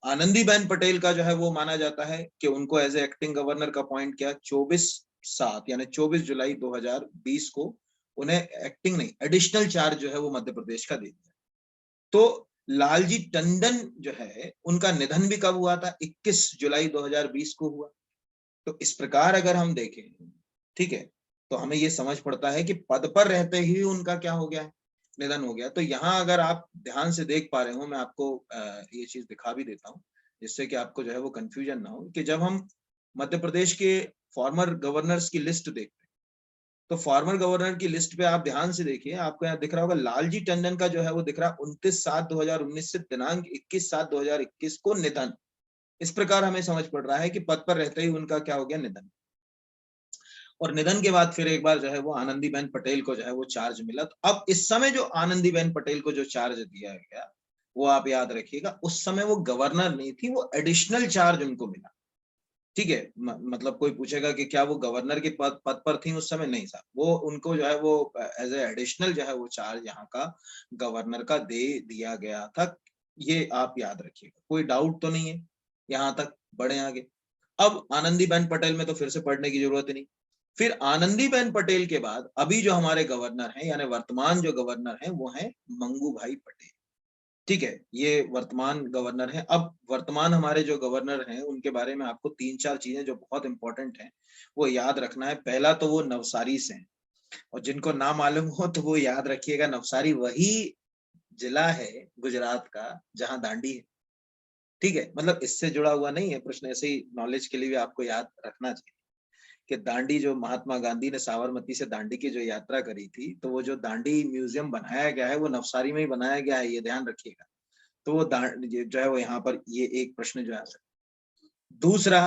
आनंदीबेन पटेल का जो है वो माना जाता है कि उनको एज ए एक्टिंग गवर्नर का अपॉइंट किया 24/7 यानी 24 जुलाई 2020 को उन्हें एक्टिंग नहीं एडिशनल चार्ज जो है वो मध्य प्रदेश का दे दिया। तो लालजी टंडन जो है उनका निधन भी कब हुआ था? 21 जुलाई 2020 को हुआ। तो इस प्रकार अगर हम देखें, ठीक है, तो हमें ये समझ पड़ता है कि पद पर रहते ही उनका क्या हो गया है, निधन हो गया। तो यहाँ अगर आप ध्यान से देख पा रहे हो, मैं आपको ये चीज दिखा भी देता हूँ जिससे कि आपको जो है वो कंफ्यूजन ना हो कि जब हम मध्य प्रदेश के फॉर्मर गवर्नर्स की लिस्ट देखते हैं तो फॉर्मर गवर्नर की लिस्ट पे आप ध्यान से देखिए, आपको यहाँ दिख रहा होगा लालजी टंडन का जो है वो दिख रहा है 29/7/2019 से दिनांक 21/7/2021 को निधन। इस प्रकार हमें समझ पड़ रहा है कि पद पर रहते ही उनका क्या हो गया, निधन। और निधन के बाद फिर एक बार जो है वो आनंदीबेन पटेल को जो है वो चार्ज मिला। तो अब इस समय जो आनंदीबेन पटेल को जो चार्ज दिया गया वो आप याद रखिएगा, उस समय वो गवर्नर नहीं थी, वो एडिशनल चार्ज उनको मिला। ठीक है, मतलब कोई पूछेगा कि क्या वो गवर्नर के पद पर थी उस समय? नहीं साहब, वो उनको जो है वो एज ए एडिशनल जो है वो चार्ज यहाँ का गवर्नर का दे दिया गया था। ये आप याद रखिएगा, कोई डाउट तो नहीं है यहाँ तक? बढ़े आगे। अब आनंदीबेन पटेल में तो फिर से पढ़ने की जरूरत नहीं। फिर आनंदीबेन पटेल के बाद अभी जो हमारे गवर्नर हैं यानी वर्तमान जो गवर्नर हैं वो हैं मंगू भाई पटेल। ठीक है, ये वर्तमान गवर्नर हैं। अब वर्तमान हमारे जो गवर्नर हैं उनके बारे में आपको 3-4 चीजें जो बहुत इंपॉर्टेंट हैं वो याद रखना है। पहला तो वो नवसारी से हैं, और जिनको ना मालूम हो तो वो याद रखिएगा, नवसारी वही जिला है गुजरात का जहां दांडी है। ठीक है, मतलब इससे जुड़ा हुआ नहीं है प्रश्न, ऐसे ही नॉलेज के लिए भी आपको याद रखना चाहिए कि दांडी जो महात्मा गांधी ने साबरमती से दांडी की जो यात्रा करी थी, तो वो जो दांडी म्यूजियम बनाया गया है वो नवसारी में ही बनाया गया है, ये ध्यान रखिएगा। तो वो जो है वो यहाँ पर ये एक प्रश्न जो है। दूसरा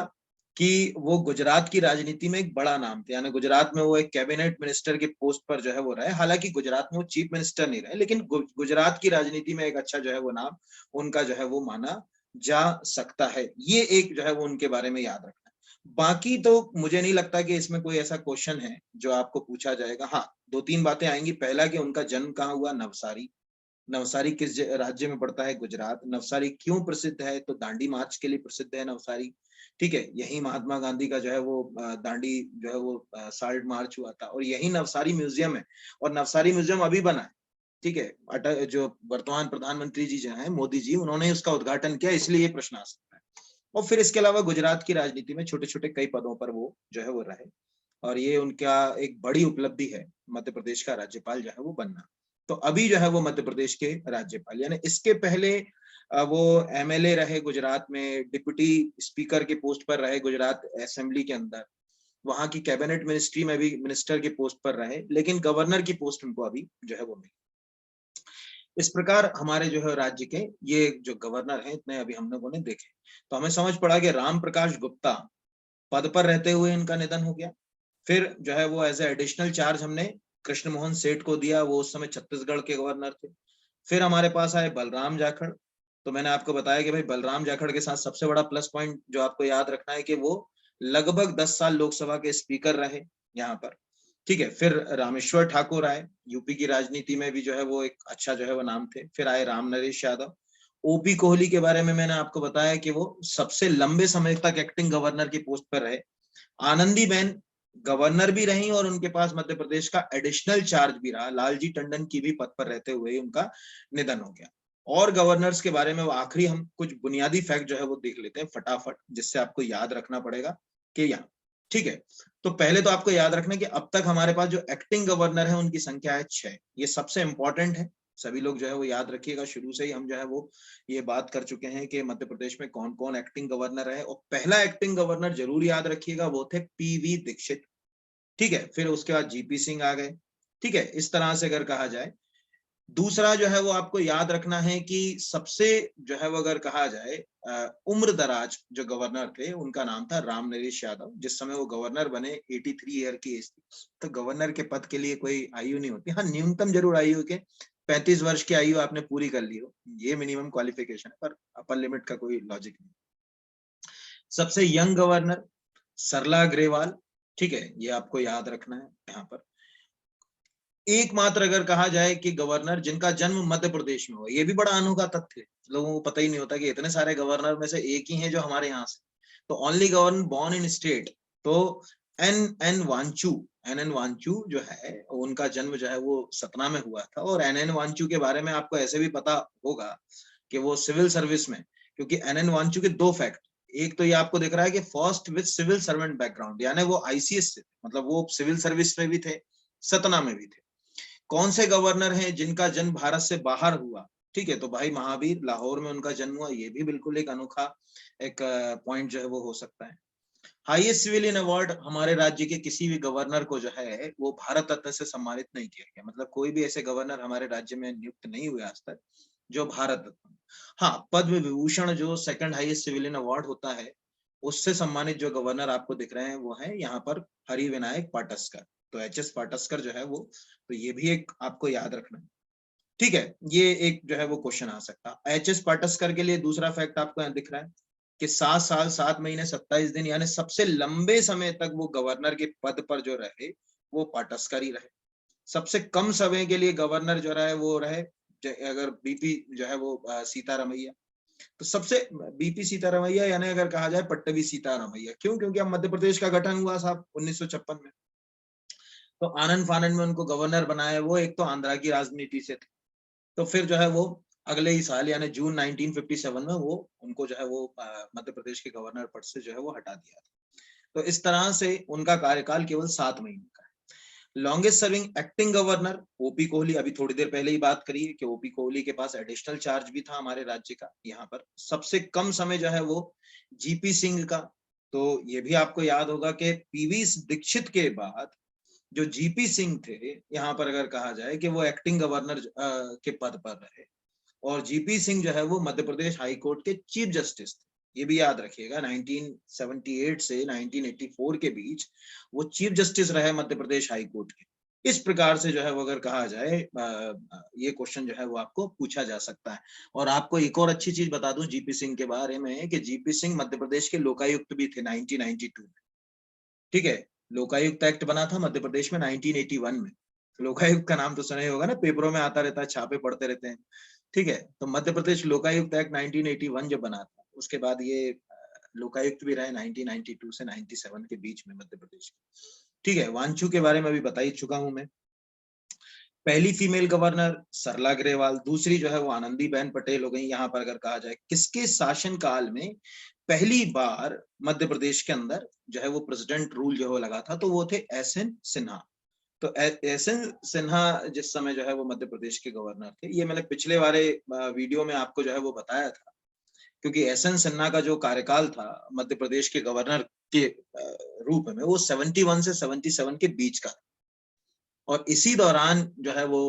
कि वो गुजरात की राजनीति में एक बड़ा नाम थे, यानी गुजरात में वो एक कैबिनेट मिनिस्टर के पोस्ट पर जो है वो रहे। हालांकि गुजरात में वो चीफ मिनिस्टर नहीं रहे, लेकिन गुजरात की राजनीति में एक अच्छा जो है वो नाम उनका जो है वो माना जा सकता है। ये एक जो है वो उनके बारे में याद रखना है। बाकी तो मुझे नहीं लगता कि इसमें कोई ऐसा क्वेश्चन है जो आपको पूछा जाएगा। हाँ, 2-3 बातें आएंगी। पहला कि उनका जन्म कहाँ हुआ, नवसारी। नवसारी किस राज्य में पड़ता है, गुजरात। नवसारी क्यों प्रसिद्ध है, तो दांडी मार्च के लिए प्रसिद्ध है नवसारी। ठीक है, यही महात्मा गांधी का जो है वो दांडी जो है वो साल्ट मार्च हुआ था, और यही नवसारी म्यूजियम है। और नवसारी म्यूजियम अभी बना है। ठीक है, जो वर्तमान प्रधानमंत्री जी जो है मोदी जी, उन्होंने उसका उद्घाटन किया, इसलिए ये प्रश्न आ सकता है। और फिर इसके अलावा गुजरात की राजनीति में छोटे छोटे कई पदों पर वो जो है वो रहे, और ये उनका एक बड़ी उपलब्धि है मध्य प्रदेश का राज्यपाल जो है वो बनना। तो अभी जो है वो मध्य प्रदेश के राज्यपाल, यानी इसके पहले वो एमएलए रहे गुजरात में, डिप्टी स्पीकर के पोस्ट पर रहे गुजरात असेंबली के अंदर, वहां की कैबिनेट मिनिस्ट्री में भी मिनिस्टर के पोस्ट पर रहे, लेकिन गवर्नर की पोस्ट उनको अभी जो है वो मिली। इस प्रकार हमारे जो है राज्य के ये जो गवर्नर हैं इतने अभी हम लोगों ने देखे। तो हमें समझ पड़ा कि राम प्रकाश गुप्ता पद पर रहते हुए इनका निधन हो गया। फिर जो है वो एज ए एडिशनल चार्ज हमने कृष्ण मोहन सेठ को दिया, वो उस समय छत्तीसगढ़ के गवर्नर थे। फिर हमारे पास आए बलराम जाखड़। तो मैंने आपको बताया कि भाई बलराम जाखड़ के साथ सबसे बड़ा प्लस पॉइंट जो आपको याद रखना है कि वो लगभग 10 साल लोकसभा के स्पीकर रहे यहाँ पर। ठीक है, फिर रामेश्वर ठाकुर आए, यूपी की राजनीति में भी जो है वो एक अच्छा जो है वो नाम थे। फिर आए राम नरेश यादव। ओपी कोहली के बारे में मैंने आपको बताया कि वो सबसे लंबे समय तक एक्टिंग गवर्नर की पोस्ट पर रहे। आनंदीबेन गवर्नर भी रही और उनके पास मध्य प्रदेश का एडिशनल चार्ज भी रहा। लालजी टंडन की भी पद पर रहते हुए उनका निधन हो गया। और गवर्नर्स के बारे में वो आखिरी हम कुछ बुनियादी फैक्ट जो है वो देख लेते हैं फटाफट, जिससे आपको याद रखना पड़ेगा कि यहाँ। ठीक है, तो पहले तो आपको याद रखना कि अब तक हमारे पास जो एक्टिंग गवर्नर है उनकी संख्या है 6। ये सबसे इंपॉर्टेंट है, सभी लोग जो है वो याद रखिएगा। शुरू से ही हम जो है वो ये बात कर चुके हैं कि मध्य प्रदेश में कौन कौन एक्टिंग गवर्नर है, और पहला एक्टिंग गवर्नर जरूर याद रखिएगा, वो थे पीवी दीक्षित। ठीक है, फिर उसके बाद जीपी सिंह आ गए। ठीक है, इस तरह से अगर कहा जाए। दूसरा जो है वो आपको याद रखना है कि सबसे जो है वो अगर कहा जाए उम्र दराज जो गवर्नर थे उनका नाम था राम नरेश यादव। जिस समय वो गवर्नर बने 83 ईयर की एज थी। तो गवर्नर के पद के लिए कोई आयु नहीं होती, हाँ न्यूनतम जरूर आयु के 35 वर्ष की आयु आपने पूरी कर ली हो, ये मिनिमम क्वालिफिकेशन है, पर अपर लिमिट का कोई लॉजिक नहीं। सबसे यंग गवर्नर सरला अग्रवाल। ठीक है, ये आपको याद रखना है यहाँ पर। एकमात्र अगर कहा जाए कि गवर्नर जिनका जन्म मध्य प्रदेश में हुआ, ये भी बड़ा अनोखा तथ्य है, लोगों को पता ही नहीं होता कि इतने सारे गवर्नर में से एक ही है जो हमारे यहाँ से। तो only governor born in state, तो एन एन वांचू जो है उनका जन्म जो है वो सतना में हुआ था। और एन एन वांचू के बारे में आपको ऐसे भी पता होगा कि वो सिविल सर्विस में, क्योंकि एन एन वांचू के दो फैक्ट, एक तो ये आपको दिख रहा है कि first with civil servant background, यानी वो आईसीएस से, मतलब वो सिविल सर्विस में भी थे, सतना में भी थे। कौन से गवर्नर हैं जिनका जन्म भारत से बाहर हुआ? ठीक है, तो भाई महावीर, लाहौर में उनका जन्म हुआ, ये भी बिल्कुल एक अनोखा एक पॉइंट जो है वो हो सकता है। हाईएस्ट सिविलियन अवार्ड हमारे राज्य के किसी भी गवर्नर को जो है वो भारत रत्न से सम्मानित नहीं किया गया, मतलब कोई भी ऐसे गवर्नर हमारे राज्य में नियुक्त नहीं हुए आज तक जो भारत रत्न। हाँ, पद्म विभूषण जो सेकंड हाईएस्ट सिविलियन अवार्ड होता है, उससे सम्मानित जो गवर्नर आपको दिख रहे हैं वो है यहाँ पर हरिविनायक पाटस्कर। तो एच.एस. पाटस्कर जो है वो, तो ये भी एक आपको याद रखना है। ठीक है, ये एक जो है वो क्वेश्चन आ सकता है। एच.एस. पाटस्कर के लिए दूसरा फैक्ट आपको यहाँ दिख रहा है कि 7 साल 7 महीने 27 दिन, यानी सबसे लंबे समय तक वो गवर्नर के पद पर जो रहे वो पाटस्कर ही रहे। सबसे कम समय के लिए गवर्नर जो रहे वो रहे, अगर बीपी जो है वो सीतारमैया। तो सबसे बीपी सीतारमैया, यानी अगर कहा जाए पट्टवी सीतारमैया, क्यों? क्योंकि अब मध्य प्रदेश का गठन हुआ साहब 1956 में। तो आनंद फानंद में उनको गवर्नर बनाया, वो एक तो आंध्रा की राजनीति से थे। तो फिर जो है वो अगले ही साल यानी जून 1957 में वो उनको जो है वो मध्य प्रदेश के गवर्नर पद से जो है वो हटा दिया था। तो इस तरह से उनका कार्यकाल केवल 7 महीने का है। Longest serving acting governor OP Kohli, अभी थोड़ी देर पहले ही बात करी कि ओपी कोहली के पास एडिशनल चार्ज भी था हमारे राज्य का यहाँ पर। सबसे कम समय जो है वो जीपी सिंह का। तो ये भी आपको याद होगा कि पीवी दीक्षित के बाद जो जीपी सिंह थे, यहाँ पर अगर कहा जाए कि वो एक्टिंग गवर्नर के पद पर रहे। और जीपी सिंह जो है वो मध्य प्रदेश हाई कोर्ट के चीफ जस्टिस थे, ये भी याद रखिएगा। 1978 से 1984 के बीच वो चीफ जस्टिस रहे मध्य प्रदेश हाई कोर्ट के। इस प्रकार से जो है वो अगर कहा जाए ये क्वेश्चन जो है वो आपको पूछा जा सकता है। और आपको एक और अच्छी चीज बता दूं जीपी सिंह के बारे में कि जीपी सिंह मध्य प्रदेश के लोकायुक्त भी थे 1992 में। ठीक है, लोकायुक्त एक्ट बना था मध्य प्रदेश में 1981 में। लोकायुक्त का नाम तो सुना ही होगा ना, पेपरों में आता रहता है, छापे पड़ते रहते हैं। ठीक है, तो मध्य प्रदेश लोकायुक्त एक्ट 1981 जब बना था, उसके बाद ये लोकायुक्त भी रहे 1992 से 97 के बीच में मध्य प्रदेश। ठीक है, वांचू के बारे में भी बता ही चुका हूं मैं। पहली फीमेल गवर्नर सरला अग्रवाल, दूसरी जो है वो आनंदीबेन पटेल हो गई। यहाँ पर अगर कहा जाए किसके शासन काल में पहली बार मध्य प्रदेश के अंदर जो है वो प्रेसिडेंट रूल जो है लगा था, तो वो थे एसएन सिन्हा। तो एसएन सिन्हा जिस समय जो है वो मध्य प्रदेश के गवर्नर थे, ये मैंने पिछले वाले वीडियो में आपको जो है वो बताया था, क्योंकि एसएन सिन्हा का जो कार्यकाल था मध्य प्रदेश के गवर्नर के रूप में, वो 71 से 77 के बीच का, और इसी दौरान जो है वो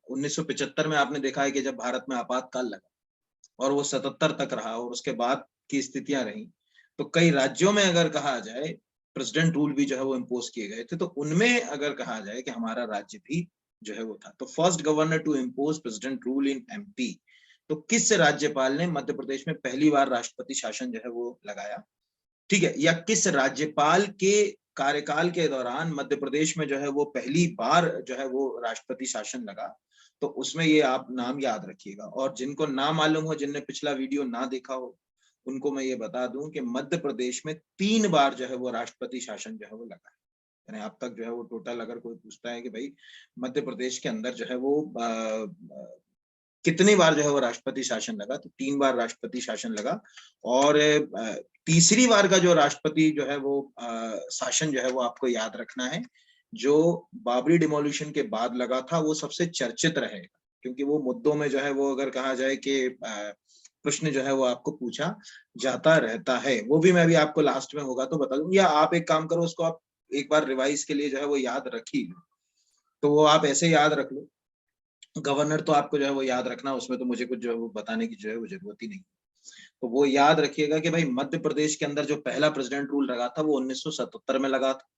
1975 में आपने देखा है कि जब भारत में आपातकाल लगा और वो 77 तक रहा, और उसके बाद की स्थितियां रही, तो कई राज्यों में अगर कहा जाए प्रेसिडेंट रूल भी जो है वो इम्पोज किए गए थे, तो उनमें अगर कहा जाए कि हमारा राज्य भी जो है वो था। तो first governor to impose president rule in MP, तो किस राज्यपाल ने मध्य प्रदेश में पहली बार राष्ट्रपति शासन जो है वो लगाया, ठीक है, या किस राज्यपाल के कार्यकाल के दौरान मध्य प्रदेश में जो है वो पहली बार जो है वो राष्ट्रपति शासन लगा, तो उसमें ये आप नाम याद रखिएगा। और जिनको ना मालूम हो, जिनने पिछला वीडियो ना देखा हो, उनको मैं ये बता दूं कि मध्य प्रदेश में 3 बार जो है वो राष्ट्रपति शासन जो है वो लगा है। यानी अब तक जो है वो टोटल अगर कोई पूछता है कि भाई मध्य प्रदेश के अंदर जो है वो कितनी बार जो है वो राष्ट्रपति शासन लगा, तो 3 बार राष्ट्रपति शासन लगा। और तीसरी बार का जो राष्ट्रपति जो है वो शासन जो है वो आपको याद रखना है, जो बाबरी डिमोलिशन के बाद लगा था, वो सबसे चर्चित रहेगा, क्योंकि वो मुद्दों में जो है वो अगर कहा जाए कि प्रश्न जो है वो आपको पूछा जाता रहता है। वो भी मैं अभी आपको लास्ट में होगा तो बता दूं, या आप एक काम करो, उसको आप एक बार रिवाइज के लिए जो है वो याद रखिए, तो वो आप ऐसे याद रख लो। गवर्नर तो आपको जो है वो याद रखना, उसमें तो मुझे कुछ जो है वो बताने की जो है वो जरूरत ही नहीं। तो वो याद रखिएगा कि भाई मध्य प्रदेश के अंदर जो पहला प्रेसिडेंट रूल लगा था वो 1977 में लगा था,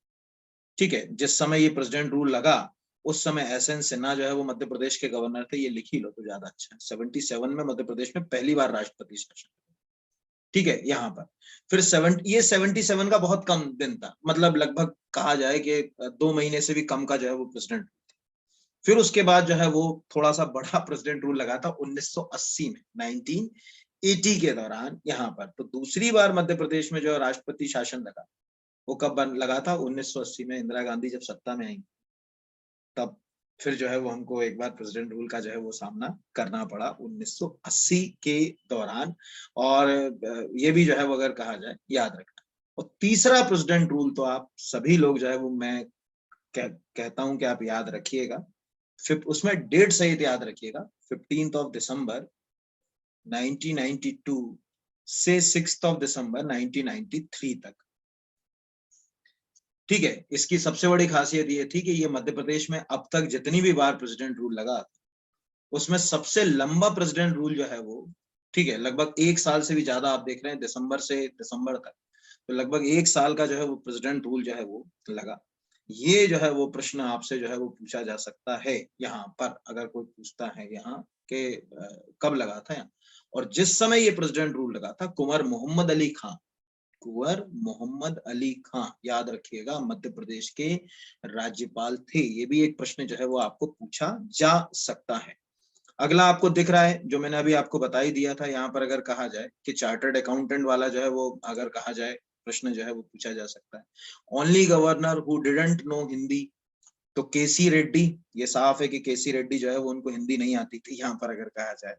ठीक है। जिस समय ये प्रेसिडेंट रूल लगा उस समय एसएन सिन्हा जो है वो मध्य प्रदेश के गवर्नर थे, ये लिख ही लो तो ज्यादा अच्छा है। 77 में मध्य प्रदेश में पहली बार राष्ट्रपति शासन, ठीक है। यहाँ पर फिर 77 का बहुत कम दिन था, मतलब लगभग कहा जाए कि 2 महीने से भी कम का जो है वो प्रेसिडेंट। फिर उसके बाद जो है वो थोड़ा सा बड़ा प्रेसिडेंट रूल लगा था 1980 में, 1980 के दौरान यहाँ पर। तो दूसरी बार मध्य प्रदेश में जो राष्ट्रपति शासन लगा वो कब लगा था, 1980 में, इंदिरा गांधी जब सत्ता में आई तब फिर जो है वो हमको एक बार प्रेसिडेंट रूल का जो है वो सामना करना पड़ा 1980 के दौरान। और ये भी जो है वो अगर कहा जाए याद रखना। और तीसरा प्रेसिडेंट रूल तो आप सभी लोग जो है वो मैं कहता हूं कि आप याद रखिएगा, उसमें डेट सहित याद रखिएगा, 15 दिसंबर 1992 से 6 दिसंबर 1993 तक, ठीक है। इसकी सबसे बड़ी खासियत ये थी कि ये मध्य प्रदेश में अब तक जितनी भी बार प्रेसिडेंट रूल लगा उसमें सबसे लंबा प्रेसिडेंट रूल जो है वो, ठीक है, लगभग 1 साल से भी ज्यादा आप देख रहे हैं, दिसंबर से दिसंबर तक, तो लगभग 1 साल का जो है वो प्रेसिडेंट रूल जो है वो लगा। ये जो है वो प्रश्न आपसे जो है वो पूछा जा सकता है यहाँ पर, अगर कोई पूछता है यहाँ के कब लगा था यहाँ। और जिस समय ये प्रेसिडेंट रूल लगा था, कुंवर मोहम्मद अली खां, कुंवर मोहम्मद अली खां, याद रखिएगा, मध्य प्रदेश के राज्यपाल थे। ये भी एक प्रश्न जो है वो आपको पूछा जा सकता है। अगला आपको दिख रहा है जो मैंने अभी आपको बता ही दिया था, यहाँ पर अगर कहा जाए कि चार्टर्ड अकाउंटेंट वाला जो है वो अगर कहा जाए प्रश्न जो है वो पूछा जा सकता है। Only governor who didn't know Hindi, तो केसी रेड्डी, ये साफ है कि केसी रेड्डी जो है वो उनको हिंदी नहीं आती थी, यहाँ पर अगर कहा जाए,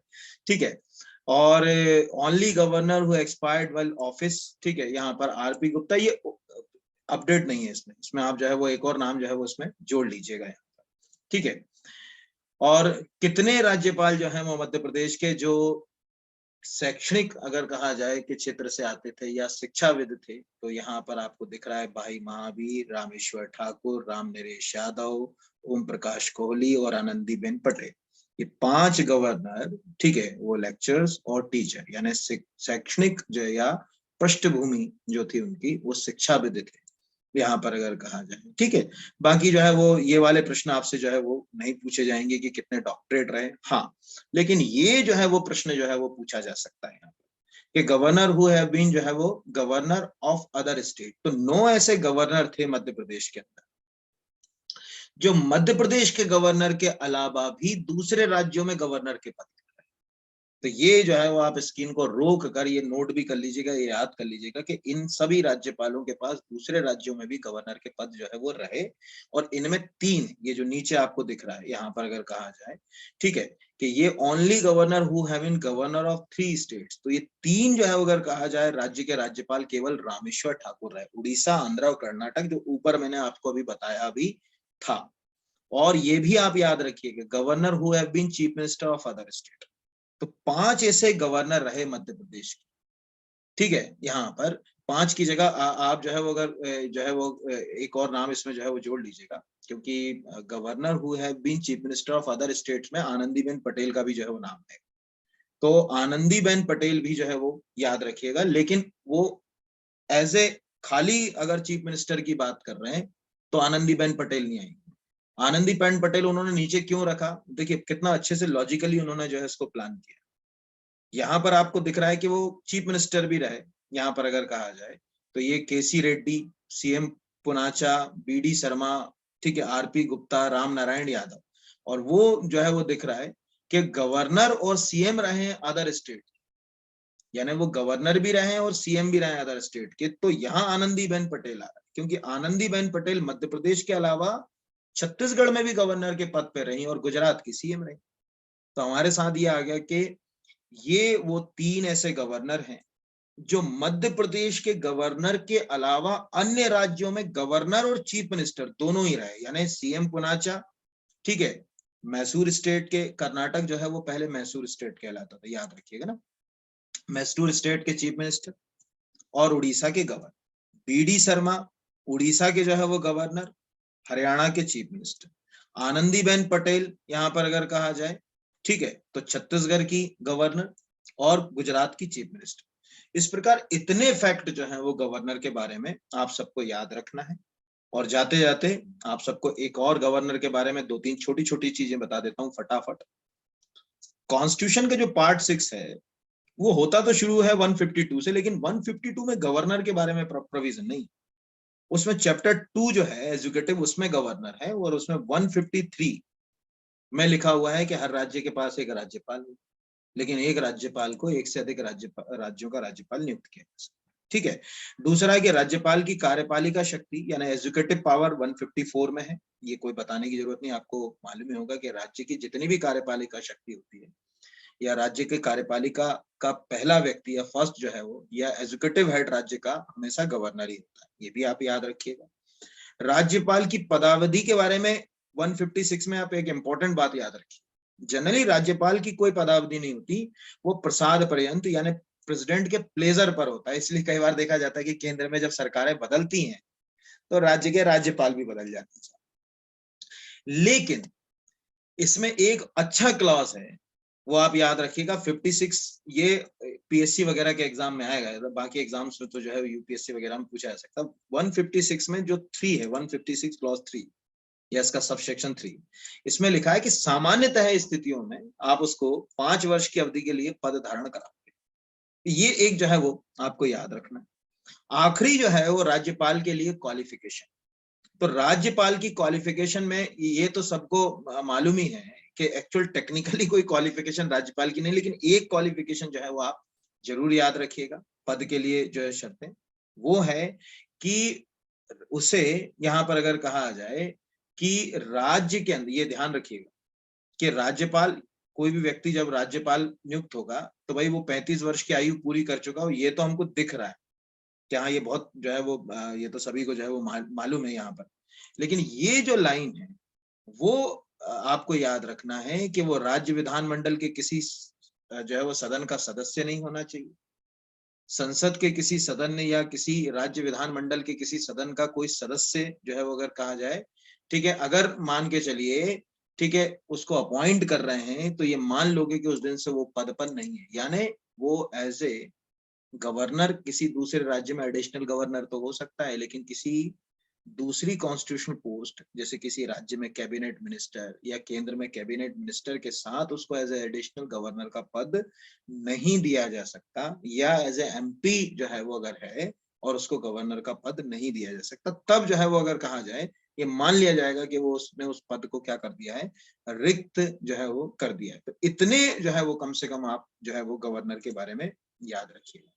ठीक है। और only governor who expired while office, ठीक है, यहाँ पर आरपी गुप्ता, ये अपडेट नहीं है इसमें आप जो है वो एक और नाम जो है वो इसमें जोड़ लीजिएगा यहाँ पर, ठीक है। और कितने राज्यपाल जो है वो मध्य प्रदेश के जो शैक्षणिक अगर कहा जाए कि क्षेत्र से आते थे या शिक्षाविद थे, तो यहाँ पर आपको दिख रहा है भाई महावीर, रामेश्वर ठाकुर, राम नरेश यादव, ओम प्रकाश कोहली और आनंदीबेन पटेल। ये 5 गवर्नर, ठीक है, वो लेक्चरर्स और टीचर यानी शैक्षणिक जो या पृष्ठभूमि जो थी उनकी वो शिक्षाविद थे यहाँ पर अगर कहा जाए, ठीक है। बाकी जो है वो ये वाले प्रश्न आपसे जो है वो नहीं पूछे जाएंगे कि कितने डॉक्टरेट रहे, हाँ, लेकिन ये जो है वो प्रश्न जो है वो पूछा जा सकता है यहाँ कि गवर्नर हु हैव बीन जो है वो गवर्नर ऑफ अदर स्टेट, तो 9 ऐसे गवर्नर थे मध्य प्रदेश के अंदर जो मध्य प्रदेश के गवर्नर के अलावा भी दूसरे राज्यों में गवर्नर के पद, तो ये जो है वो आप स्क्रीन को रोक कर ये नोट भी कर लीजिएगा, ये याद कर लीजिएगा कि इन सभी राज्यपालों के पास दूसरे राज्यों में भी गवर्नर के पद जो है वो रहे, और इनमें 3, ये जो नीचे आपको दिख रहा है यहाँ पर अगर कहा जाए, ठीक है, कि ये only governor who have been governor of 3 states, तो ये 3 जो है अगर कहा जाए राज्य के राज्यपाल केवल रामेश्वर ठाकुर रहे, उड़ीसा, आंध्र और कर्नाटक, जो ऊपर मैंने आपको अभी बताया भी था। और ये भी आप याद रखिएगा, governor who have been chief minister of other state, तो 5 ऐसे गवर्नर रहे मध्य प्रदेश के, ठीक है। यहाँ पर 5 की जगह आप जो है वो अगर जो है वो एक और नाम इसमें जो है वो जोड़ लीजिएगा, क्योंकि governor who have been chief minister of other states में आनंदीबेन पटेल का भी जो है वो नाम है, तो आनंदीबेन पटेल भी जो है वो याद रखिएगा। लेकिन वो एज ए खाली अगर चीफ मिनिस्टर की बात कर रहे हैं तो आनंदीबेन पटेल नहीं आएंगे। आनंदीबेन पटेल उन्होंने नीचे क्यों रखा, देखिए कितना अच्छे से लॉजिकली उन्होंने जो है इसको प्लान किया। यहाँ पर आपको दिख रहा है कि वो चीफ मिनिस्टर भी रहे, यहाँ पर अगर कहा जाए तो ये केसी रेड्डी, सीएम पुनाचा, बीडी शर्मा, ठीक है, आरपी गुप्ता, राम नारायण यादव, और वो जो है वो दिख रहा है कि गवर्नर और सीएम रहे हैं अदर स्टेट, यानी वो गवर्नर भी रहे हैं और सीएम भी रहे हैं अदर स्टेट के। तो यहाँ आनंदीबेन पटेल आ रहा है, क्योंकि आनंदीबेन पटेल मध्य प्रदेश के अलावा छत्तीसगढ़ में भी गवर्नर के पद पे रही और गुजरात की सीएम रही। तो हमारे साथ ये आ गया कि ये वो 3 ऐसे गवर्नर हैं जो मध्य प्रदेश के गवर्नर के अलावा अन्य राज्यों में गवर्नर और चीफ मिनिस्टर दोनों ही रहे, यानी सीएम पुनाचा, ठीक है, मैसूर स्टेट के, कर्नाटक जो है वो पहले मैसूर स्टेट कहलाता था, याद रखिएगा ना, मैसूर स्टेट के चीफ मिनिस्टर, और उड़ीसा के गवर्नर, बीडी शर्मा उड़ीसा के जो है वो गवर्नर, हरियाणा के चीफ मिनिस्टर, आनंदीबेन पटेल यहाँ पर अगर कहा जाए, ठीक है, तो छत्तीसगढ़ की गवर्नर और गुजरात की चीफ मिनिस्टर। इस प्रकार इतने फैक्ट जो है वो गवर्नर के बारे में आप सबको याद रखना है। और जाते जाते आप सबको एक और गवर्नर के बारे में 2-3 छोटी छोटी चीजें बता देता हूँ फटाफट। कॉन्स्टिट्यूशन का जो पार्ट 6 है वो होता तो शुरू है 152 से, लेकिन 152 में गवर्नर के बारे में प्रोविजन नहीं। उसमें चैप्टर 2 जो है एजुकेटिव, उसमें गवर्नर है, और उसमें 153 में लिखा हुआ है कि हर राज्य के पास एक राज्यपाल है, लेकिन एक राज्यपाल को एक से अधिक राज्यों का राज्यपाल नियुक्त किया जा सकता है, ठीक है। दूसरा है कि राज्यपाल की कार्यपालिका शक्ति यानी एजुकेटिव पावर 154 में है। ये कोई बताने की जरूरत नहीं, आपको मालूम ही होगा कि राज्य की जितनी भी कार्यपालिका शक्ति होती है या राज्य के कार्यपालिका का पहला व्यक्ति या फर्स्ट जो है वो या एजुकेटिव हेड राज्य का हमेशा गवर्नर ही होता है, ये भी आप याद रखिएगा। राज्यपाल की पदावधि के बारे में 156 में आप एक इंपॉर्टेंट बात याद रखिए, जनरली राज्यपाल की कोई पदावधि नहीं होती, वो प्रसाद पर्यंत यानी प्रेसिडेंट के प्लेजर पर होता है। इसलिए कई बार देखा जाता है कि केंद्र में जब सरकारें बदलती हैं तो राज्य के राज्यपाल भी बदल जाते हैं। लेकिन इसमें एक अच्छा क्लॉज है, वो आप याद रखिएगा 56, ये पीएससी वगैरह के एग्जाम में आएगा, बाकी एग्जाम्स में तो जो है यूपीएससी वगैरह में पूछा जा सकता है। 156 में जो 3 है, 156 क्लॉज 3 या इसका सबसेक्शन 3, इसमें लिखा है कि सामान्यतः स्थितियों में आप उसको 5 वर्ष की अवधि के लिए पद धारण कराओगे। ये एक जो है वो आपको याद रखना है। आखिरी जो है वो राज्यपाल के लिए क्वालिफिकेशन, तो राज्यपाल की क्वालिफिकेशन में ये तो सबको मालूम ही है कि एक्चुअल टेक्निकली कोई क्वालिफिकेशन राज्यपाल की नहीं, लेकिन एक क्वालिफिकेशन जो है वो आप जरूर याद रखिएगा पद के लिए जो है शर्तें, वो है कि उसे यहाँ पर अगर कहा जाए कि राज्य के अंदर, ये ध्यान रखिएगा कि राज्यपाल, कोई भी व्यक्ति जब राज्यपाल नियुक्त होगा तो भाई वो 35 वर्ष की आयु पूरी कर चुका हो, ये तो हमको दिख रहा है कि हाँ ये बहुत जो है वो ये तो सभी को जो है वो मालूम है यहाँ पर। लेकिन ये जो लाइन है वो आपको याद रखना है कि वो राज्य विधानमंडल के किसी जो है वो सदन का सदस्य नहीं होना चाहिए, संसद के किसी सदन ने या किसी राज्य विधानमंडल के किसी सदन का कोई सदस्य जो है वो अगर कहा जाए, ठीक है, अगर मान के चलिए, ठीक है, उसको अपॉइंट कर रहे हैं तो ये मान लोगे कि उस दिन से वो पद पर नहीं है, यानी वो एज ए गवर्नर किसी दूसरे राज्य में एडिशनल गवर्नर तो हो सकता है, लेकिन किसी दूसरी कॉन्स्टिट्यूशनल पोस्ट जैसे किसी राज्य में कैबिनेट मिनिस्टर या केंद्र में कैबिनेट मिनिस्टर के साथ उसको एज ए एडिशनल गवर्नर का पद नहीं दिया जा सकता, या एज ए एमपी जो है वो अगर है और उसको गवर्नर का पद नहीं दिया जा सकता, तब जो है वो अगर कहा जाए ये मान लिया जाएगा कि वो उसने उस पद को क्या कर दिया है, रिक्त जो है वो कर दिया है। तो इतने जो है वो कम से कम आप जो है वो गवर्नर के बारे में याद रखिएगा।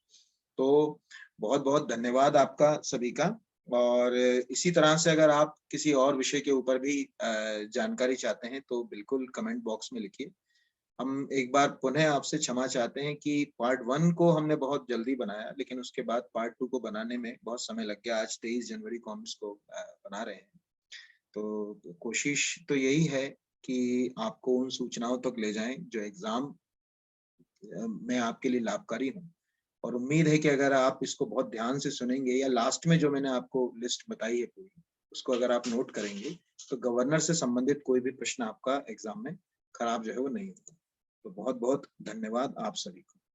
तो बहुत बहुत धन्यवाद आपका सभी का। और इसी तरह से अगर आप किसी और विषय के ऊपर भी जानकारी चाहते हैं तो बिल्कुल कमेंट बॉक्स में लिखिए। हम एक बार पुनः आपसे क्षमा चाहते हैं कि पार्ट 1 को हमने बहुत जल्दी बनाया, लेकिन उसके बाद पार्ट 2 को बनाने में बहुत समय लग गया। आज 23 जनवरी को हम इसको बना रहे हैं। तो कोशिश तो यही है कि आपको उन सूचनाओं तक ले जाएं जो एग्जाम में आपके लिए लाभकारी हो। और उम्मीद है कि अगर आप इसको बहुत ध्यान से सुनेंगे या लास्ट में जो मैंने आपको लिस्ट बताई है पूरी, उसको अगर आप नोट करेंगे तो गवर्नर से संबंधित कोई भी प्रश्न आपका एग्जाम में खराब जो है वो नहीं होगा। तो बहुत बहुत धन्यवाद आप सभी को।